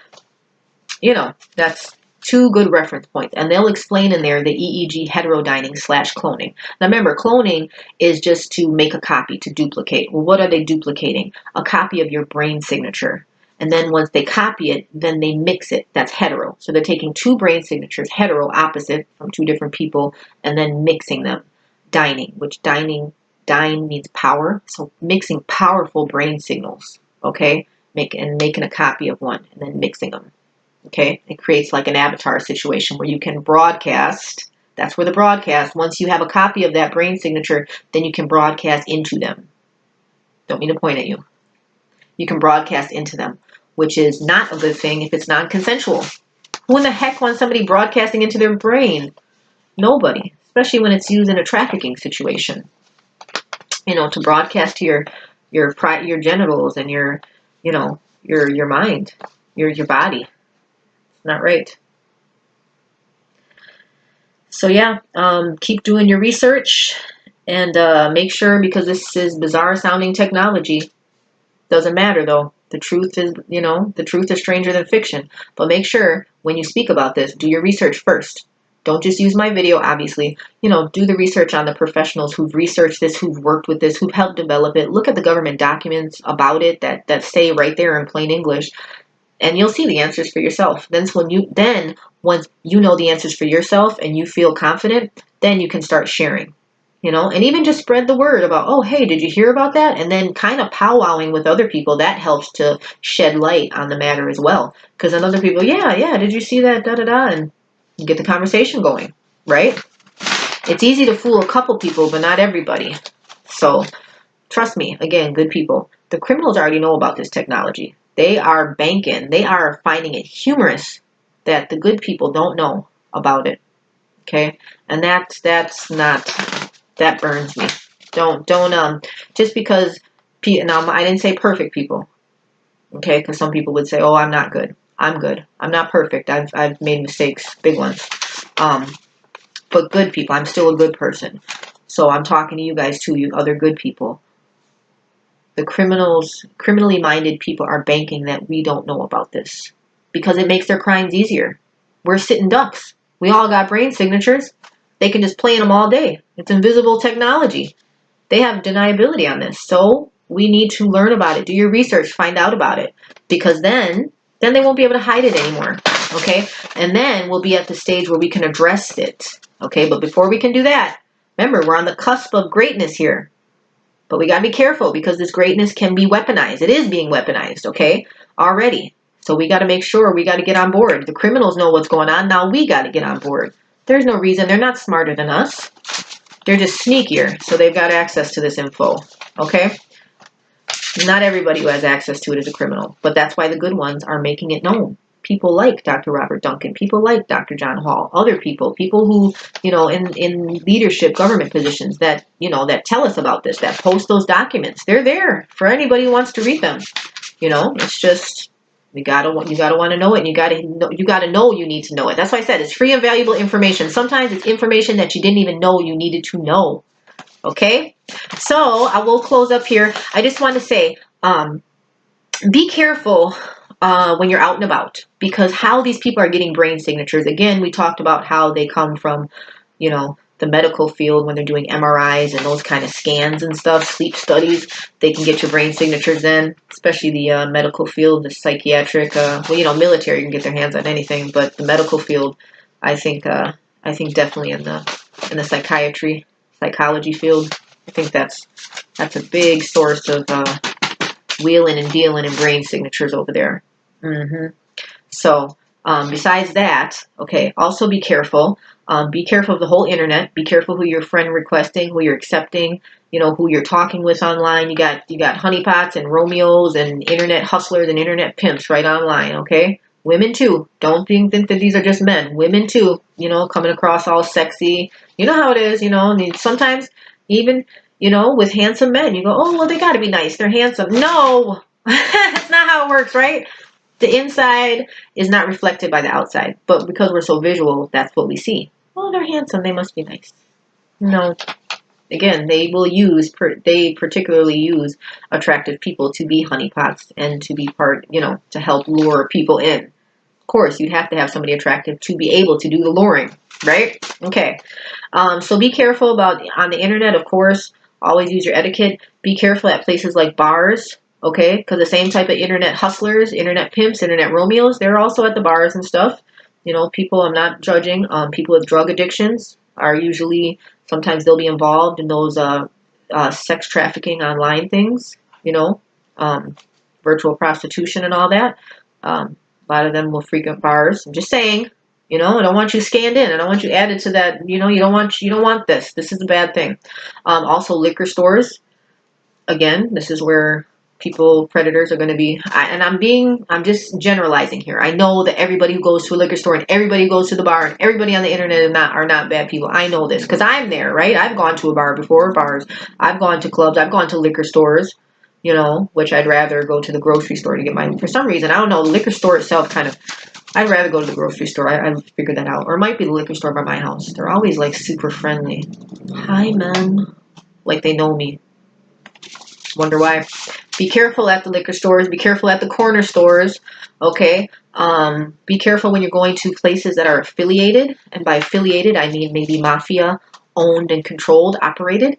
you know, that's 2 good reference points. And they'll explain in there the EEG heterodyning / cloning. Now remember, cloning is just to make a copy, to duplicate. Well, what are they duplicating? A copy of your brain signature. And then once they copy it, then they mix it. That's hetero. So they're taking 2 brain signatures, hetero, opposite, from 2 different people, and then mixing them. Dyning, which dyne means power. So mixing powerful brain signals, okay? Making a copy of one and then mixing them. Okay, it creates like an avatar situation where you can broadcast. That's where the broadcast, once you have a copy of that brain signature, then you can broadcast into them. Don't mean to point at you. You can broadcast into them, which is not a good thing if it's non-consensual. Who in the heck wants somebody broadcasting into their brain? Nobody, especially when it's used in a trafficking situation. You know, to broadcast to your genitals and your mind, your body. Not right. So yeah, keep doing your research, and make sure, because this is bizarre sounding technology. Doesn't matter though. The truth is, you know, the truth is stranger than fiction. But make sure when you speak about this, do your research first. Don't just use my video, obviously. You know, do the research on the professionals who've researched this, who've worked with this, who've helped develop it. Look at the government documents about it that say right there in plain English. And you'll see the answers for yourself. Once you know the answers for yourself and you feel confident, then you can start sharing, you know, and even just spread the word about, oh, hey, did you hear about that? And then kind of powwowing with other people, that helps to shed light on the matter as well. Because then other people, yeah, did you see that, da-da-da? And You get the conversation going, right? It's easy to fool a couple people, but not everybody. So trust me, again, good people. The criminals already know about this technology. They are banking. They are finding it humorous that the good people don't know about it. Okay? And that's not, that burns me. Don't just because now I didn't say perfect people. Okay? Because some people would say, "Oh, I'm not good. I'm good. I'm not perfect. I've made mistakes, big ones." But good people, I'm still a good person. So I'm talking to you guys too, you other good people. The criminally minded people are banking that we don't know about this because it makes their crimes easier. We're sitting ducks. We all got brain signatures. They can just play in them all day. It's invisible technology. They have deniability on this. So we need to learn about it. Do your research. Find out about it. Because then they won't be able to hide it anymore. Okay? And then we'll be at the stage where we can address it. Okay? But before we can do that, remember, we're on the cusp of greatness here. But we got to be careful because this greatness can be weaponized. It is being weaponized, okay, already. So we got to make sure we got to get on board. The criminals know what's going on. Now we got to get on board. There's no reason. They're not smarter than us. They're just sneakier. So they've got access to this info, okay? Not everybody who has access to it is a criminal. But that's why the good ones are making it known. People like Dr. Robert Duncan, people like Dr. John Hall, other people who, in leadership, government positions that, that tell us about this, that post those documents. They're there for anybody who wants to read them. It's just, you gotta want to know it, and you gotta know you need to know it. That's why I said it's free and valuable information. Sometimes it's information that you didn't even know you needed to know. Okay? So I will close up here. I just want to say, be careful when you're out and about, because how these people are getting brain signatures, again, we talked about how they come from, the medical field when they're doing MRIs and those kind of scans and stuff, sleep studies, they can get your brain signatures in, especially the medical field, the psychiatric, military, you can get their hands on anything, but the medical field, I think definitely in the psychology field, I think that's a big source of wheeling and dealing in brain signatures over there. So besides that, okay, also be careful. Be careful of the whole internet. Be careful who you're friend requesting, who you're accepting, who you're talking with online. You got honeypots and Romeos and internet hustlers and internet pimps right online, okay? Women too. Don't think that these are just men. Women too, coming across all sexy. You know how it is, sometimes even, with handsome men, you go, oh, well, they got to be nice. They're handsome. No, that's not how it works, right? The inside is not reflected by the outside, but because we're so visual, that's what we see. Oh, they're handsome. They must be nice. No. Again, they particularly use attractive people to be honeypots and to be to help lure people in. Of course, you'd have to have somebody attractive to be able to do the luring, right? Okay. So be careful about on the internet, of course. Always use your etiquette. Be careful at places like bars, okay? Because the same type of internet hustlers, internet pimps, internet Romeos, they're also at the bars and stuff. People, I'm not judging. People with drug addictions are usually, sometimes they'll be involved in those sex trafficking online things, virtual prostitution and all that. A lot of them will frequent bars. I'm just saying, I don't want you scanned in. I don't want you added to that. You don't want this. This is a bad thing. Also, liquor stores. Again, this is where predators are going to be, and I'm just generalizing here. I know that everybody who goes to a liquor store and everybody who goes to the bar and everybody on the internet are not bad people. I know this because I'm there, right? I've gone to a bar before, I've gone to clubs, I've gone to liquor stores, which I'd rather go to the grocery store to get mine. For some reason, I don't know, the liquor store itself I'd rather go to the grocery store. I figured that out. Or it might be the liquor store by my house. They're always like super friendly. Hi, man. Like they know me. Wonder why. Be careful at the liquor stores. Be careful at the corner stores. Okay. Be careful when you're going to places that are affiliated. And by affiliated, I mean maybe mafia owned and controlled, operated.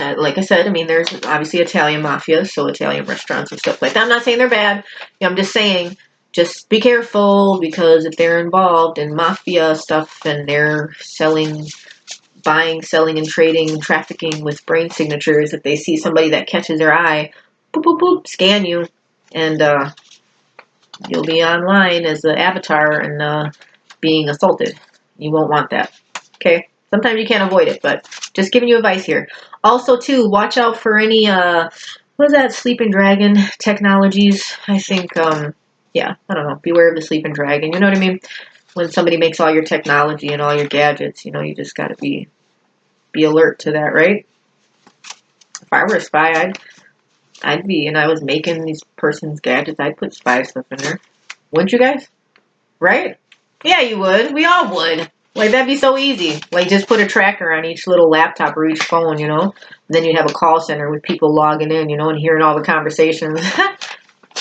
Like I said, there's obviously Italian mafia, so Italian restaurants and stuff like that. I'm not saying they're bad. I'm just saying, just be careful, because if they're involved in mafia stuff and they're buying, selling, and trading and trafficking with brain signatures, if they see somebody that catches their eye, boop, boop, boop, scan you, and you'll be online as an avatar and being assaulted. You won't want that. Okay? Sometimes you can't avoid it, but just giving you advice here. Also, too, watch out for any, what is that, sleeping dragon technologies? I think, yeah, I don't know. Beware of the sleeping dragon. You know what I mean? When somebody makes all your technology and all your gadgets, you know, you just got to be alert to that, right? If I were a spy, I'd be, and I was making these person's gadgets, I'd put spy stuff in there. Wouldn't you guys? Right? Yeah, you would. We all would. Like, that'd be so easy. Like, just put a tracker on each little laptop or each phone, you know? And then you'd have a call center with people logging in, you know, and hearing all the conversations.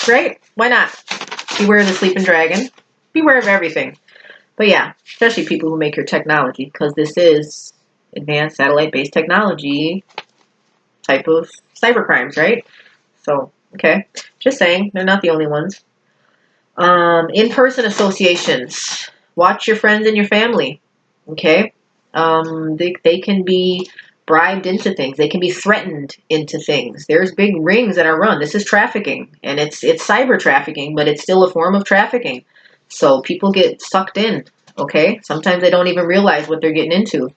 Right? Why not? Beware of the sleeping dragon. Beware of everything. But yeah, especially people who make your technology, because this is advanced satellite-based technology type of cybercrimes, right? So, okay. Just saying, they're not the only ones. In-person associations. Watch your friends and your family. Okay? They can be bribed into things. They can be threatened into things. There's big rings that are run. This is trafficking. And it's cyber trafficking, but it's still a form of trafficking. So people get sucked in. Okay? Sometimes they don't even realize what they're getting into.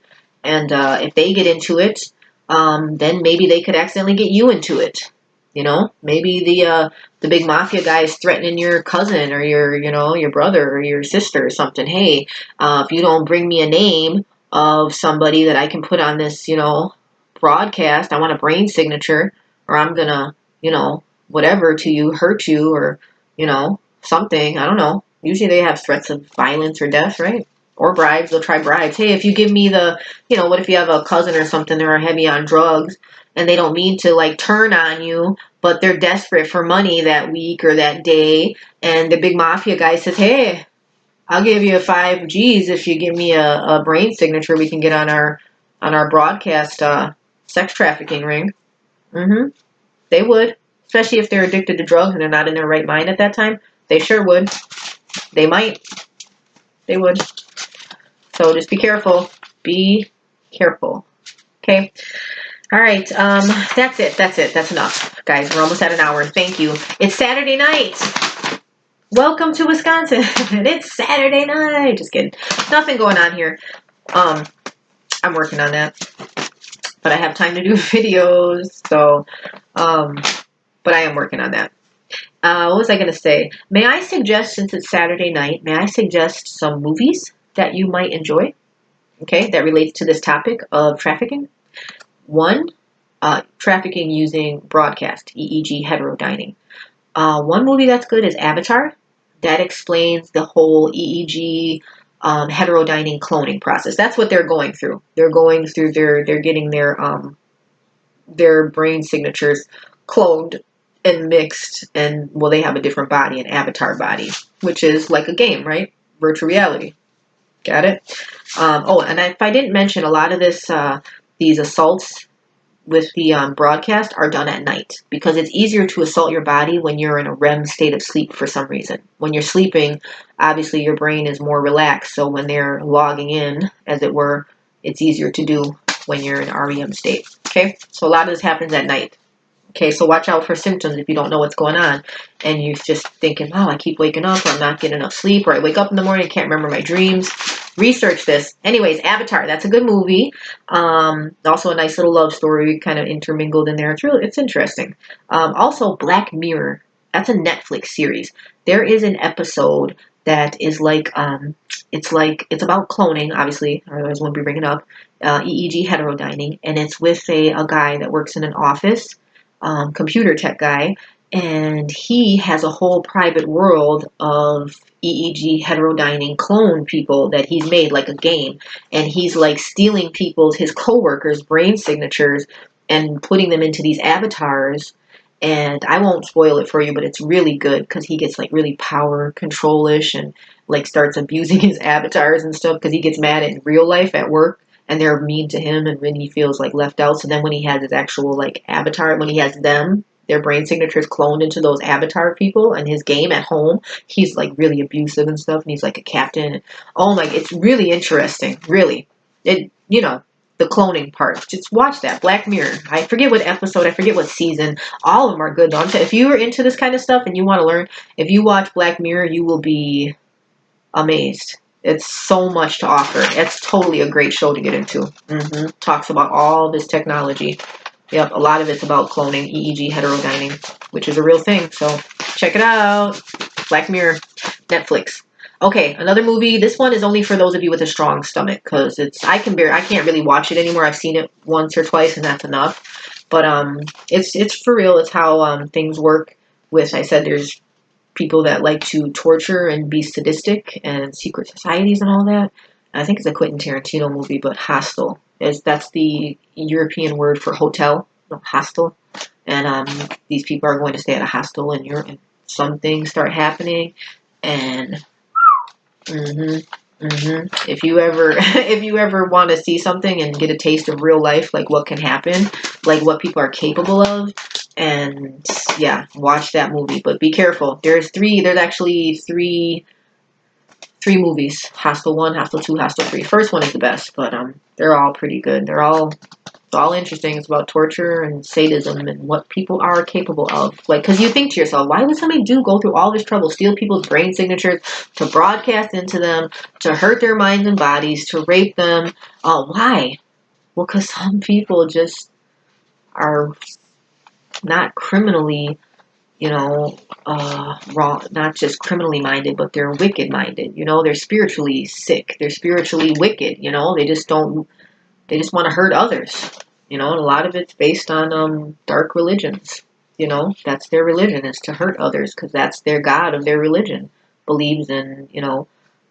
And if they get into it, then maybe they could accidentally get you into it. You know, maybe the big mafia guy is threatening your cousin or your brother or your sister or something. Hey, if you don't bring me a name of somebody that I can put on this, broadcast, I want a brain signature, or I'm gonna, whatever to you, hurt you, or, something. I don't know. Usually they have threats of violence or death, right? Or bribes. They'll try bribes. Hey, if you give me what if you have a cousin or something that are heavy on drugs and they don't mean to like turn on you, but they're desperate for money that week or that day. And the big mafia guy says, hey, I'll give you 5 G's if you give me a brain signature we can get on our broadcast sex trafficking ring. They would, especially if they're addicted to drugs and they're not in their right mind at that time. They sure would. They might. They would. So just be careful. Be careful. Okay. All right. That's it. That's enough, guys. We're almost at an hour. Thank you. It's Saturday night. Welcome to Wisconsin. It's Saturday night. Just kidding. Nothing going on here. I'm working on that, but I have time to do videos. So, but I am working on that. What was I going to say? May I suggest, since it's Saturday night, may I suggest some movies that you might enjoy? Okay, that relates to this topic of trafficking. One, trafficking using broadcast, EEG Heterodyning. One movie that's good is Avatar. That explains the whole EEG heterodyning cloning process. That's what they're going through. They're going through they're getting their brain signatures cloned and mixed, and well, they have a different body, an avatar body, which is like a game, right? Virtual reality. Got it? Oh, and if I didn't mention, a lot of these assaults with the broadcast are done at night, because it's easier to assault your body when you're in a REM state of sleep for some reason. When you're sleeping, obviously your brain is more relaxed, so when they're logging in, as it were, it's easier to do when you're in REM state. Okay, so a lot of this happens at night. Okay, so watch out for symptoms if you don't know what's going on and you're just thinking, oh, I keep waking up, or I'm not getting enough sleep, or I wake up in the morning and can't remember my dreams. Research this. Anyways, Avatar, that's a good movie. Also a nice little love story kind of intermingled in there. It's interesting. Also, Black Mirror. That's a Netflix series. There is an episode that is like, it's about cloning, obviously, otherwise I wouldn't be bringing up, EEG Heterodyning, and it's with a guy that works in an office, computer tech guy, and he has a whole private world of EEG heterodyning clone people that he's made, like a game, and he's like stealing his coworkers' brain signatures and putting them into these avatars. And I won't spoil it for you, but it's really good because he gets like really power control-ish and like starts abusing his avatars and stuff because he gets mad in real life at work and they're mean to him, and when he feels like left out. So then when he has his actual like avatar, when he has their brain signatures cloned into those avatar people and his game at home, he's like really abusive and stuff, and he's like a captain. Oh my, it's really interesting. Really. The cloning part. Just watch that. Black Mirror. I forget what episode, I forget what season. All of them are good though. If you are into this kind of stuff and you want to learn, if you watch Black Mirror, you will be amazed. It's so much to offer. It's totally a great show to get into. Talks about all this technology. Yep, a lot of it's about cloning, EEG heterodyning, which is a real thing. So check it out. Black Mirror, Netflix. Okay, another movie. This one is only for those of you with a strong stomach, because I can't really watch it anymore. I've seen it once or twice, and that's enough. But it's for real. It's how things work. With, I said, there's people that like to torture and be sadistic, and secret societies and all that. I think it's a Quentin Tarantino movie, but Hostel that's the European word for hotel, no, hostel. And these people are going to stay at a hostel, and some things start happening, and if you ever if you ever want to see something and get a taste of real life, like what can happen, like what people are capable of, and yeah, watch that movie. But be careful. There's actually three movies: Hostel 1, Hostel 2, Hostel 3. First one is the best, but they're all pretty good. It's all interesting. It's about torture and sadism and what people are capable of. Like, because you think to yourself, why would somebody go through all this trouble, steal people's brain signatures, to broadcast into them, to hurt their minds and bodies, to rape them? Why? Well, because some people just are not criminally, wrong, not just criminally minded, but they're wicked minded. They're spiritually sick. They're spiritually wicked. They just want to hurt others. And a lot of it's based on dark religions. That's their religion, is to hurt others, because that's their god of their religion. Believes in,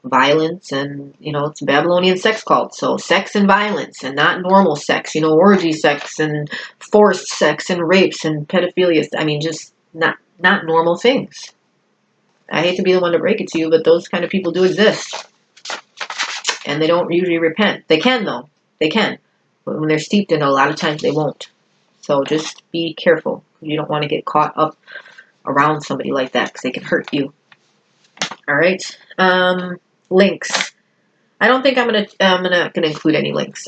violence, and, it's a Babylonian sex cult. So sex and violence, and not normal sex, orgy sex and forced sex and rapes and pedophilia. I mean, just not normal things. I hate to be the one to break it to you, but those kind of people do exist. And they don't usually repent. They can, though. They can. But when they're steeped in it, a lot of times they won't. So just be careful. You don't want to get caught up around somebody like that, because they can hurt you. All right. Links. I don't think I'm gonna include any links.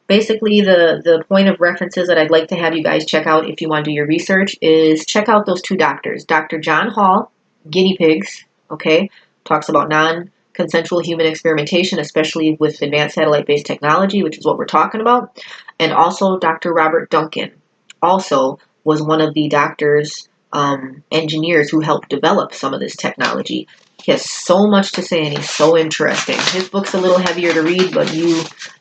Basically, the point of references that I'd like to have you guys check out if you want to do your research is check out those two doctors. Dr. John Hall, Guinea Pigs, okay, talks about non-consensual human experimentation, especially with advanced satellite-based technology, which is what we're talking about. And also Dr. Robert Duncan also was one of the doctors, engineers who helped develop some of this technology. He has so much to say, and he's so interesting. His book's a little heavier to read, but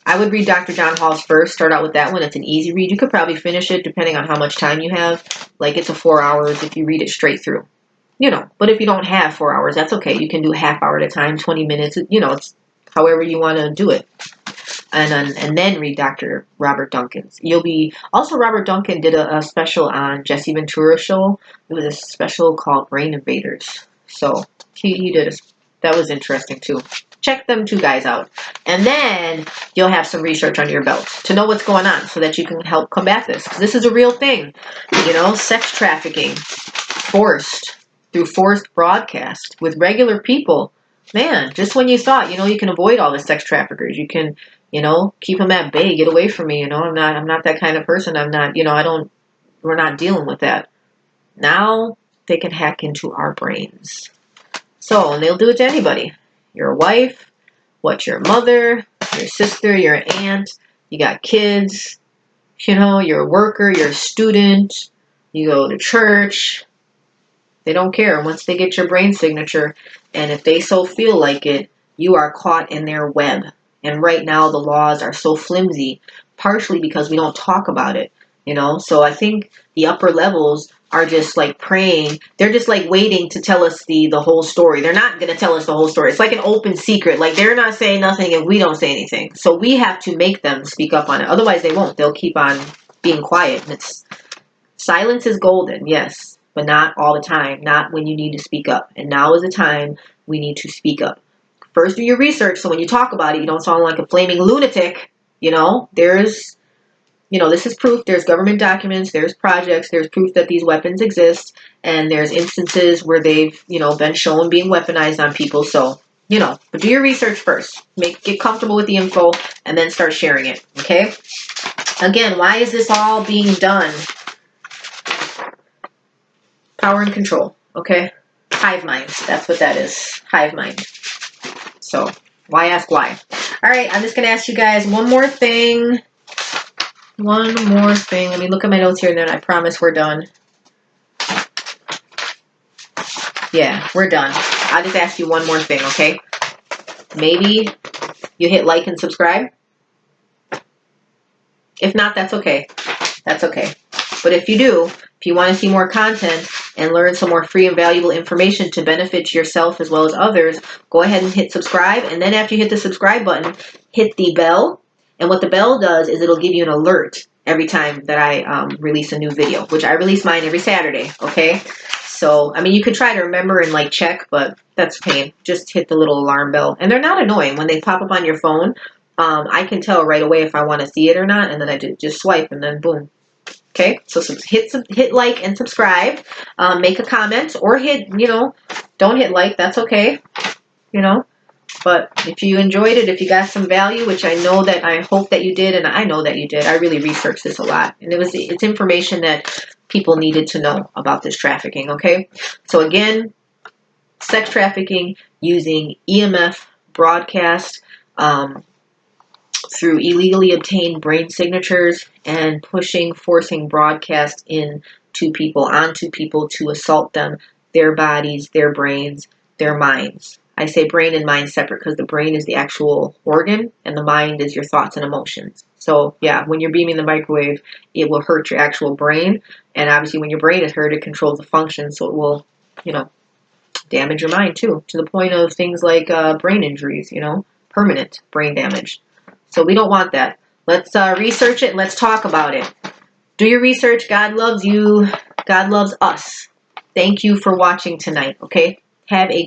I would read Dr. John Hall's first. Start out with that one. It's an easy read. You could probably finish it depending on how much time you have. Like, it's 4 hours if you read it straight through. But if you don't have 4 hours, that's okay. You can do half hour at a time, 20 minutes. It's however you want to do it. And then read Dr. Robert Duncan's. Robert Duncan did a special on Jesse Ventura's show. It was a special called Brain Invaders. So he did that was interesting too. Check them two guys out. And then you'll have some research under your belt to know what's going on, so that you can help combat this. 'Cause this is a real thing. Sex trafficking, through forced broadcast with regular people. Man, just when you thought, you can avoid all the sex traffickers, you can, keep them at bay, get away from me, I'm not that kind of person. I'm not, we're not dealing with that. Now they can hack into our brains. So, and they'll do it to anybody. Your wife, your mother, your sister, your aunt, you got kids, you're a worker, you're a student, you go to church. They don't care. Once they get your brain signature, and if they so feel like it, you are caught in their web. And right now the laws are so flimsy, partially because we don't talk about it, So I think the upper levels are just like praying. They're just like waiting to tell us the whole story. They're not going to tell us the whole story. It's like an open secret. Like, they're not saying nothing if we don't say anything. So we have to make them speak up on it. Otherwise they won't. They'll keep on being quiet. Silence is golden, yes, but not all the time. Not when you need to speak up. And now is the time we need to speak up. First, do your research, so when you talk about it, you don't sound like a flaming lunatic. There's, this is proof. There's government documents, there's projects, there's proof that these weapons exist, and there's instances where they've, been shown being weaponized on people. So, but do your research first. Get comfortable with the info, and then start sharing it, okay? Again, why is this all being done? Power and control, okay? Hive mind, that's what that is. Hive mind. So Why ask why? All right, I'm just going to ask you guys one more thing. One more thing. Let me look at my notes here, and then I promise we're done. Yeah, we're done. I'll just ask you one more thing, okay? Maybe you hit like and subscribe. If not, that's okay. That's okay. But if you do, if you want to see more content and learn some more free and valuable information to benefit yourself as well as others, go ahead and hit subscribe. And then after you hit the subscribe button, hit the bell. And what the bell does is it'll give you an alert every time that I release a new video, which I release mine every Saturday, okay? So, I mean, you could try to remember and like check, but that's pain. Just hit the little alarm bell. And they're not annoying. When they pop up on your phone, I can tell right away if I want to see it or not, and then I just swipe, and then boom. Okay, so hit like and subscribe. Make a comment, or hit, don't hit like. That's okay, But if you enjoyed it, if you got some value, which I hope that you did, and I know that you did. I really researched this a lot, and it's information that people needed to know about this trafficking. Okay, so again, sex trafficking using EMF broadcast. Through illegally obtained brain signatures and forcing broadcast onto people to assault them, their bodies, their brains, their minds. I say brain and mind separate because the brain is the actual organ and the mind is your thoughts and emotions. So yeah, when you're beaming the microwave, it will hurt your actual brain. And obviously when your brain is hurt, it controls the function. So it will, damage your mind too, to the point of things like brain injuries, permanent brain damage. So we don't want that. Let's research it and let's talk about it. Do your research. God loves you. God loves us. Thank you for watching tonight, okay? Have a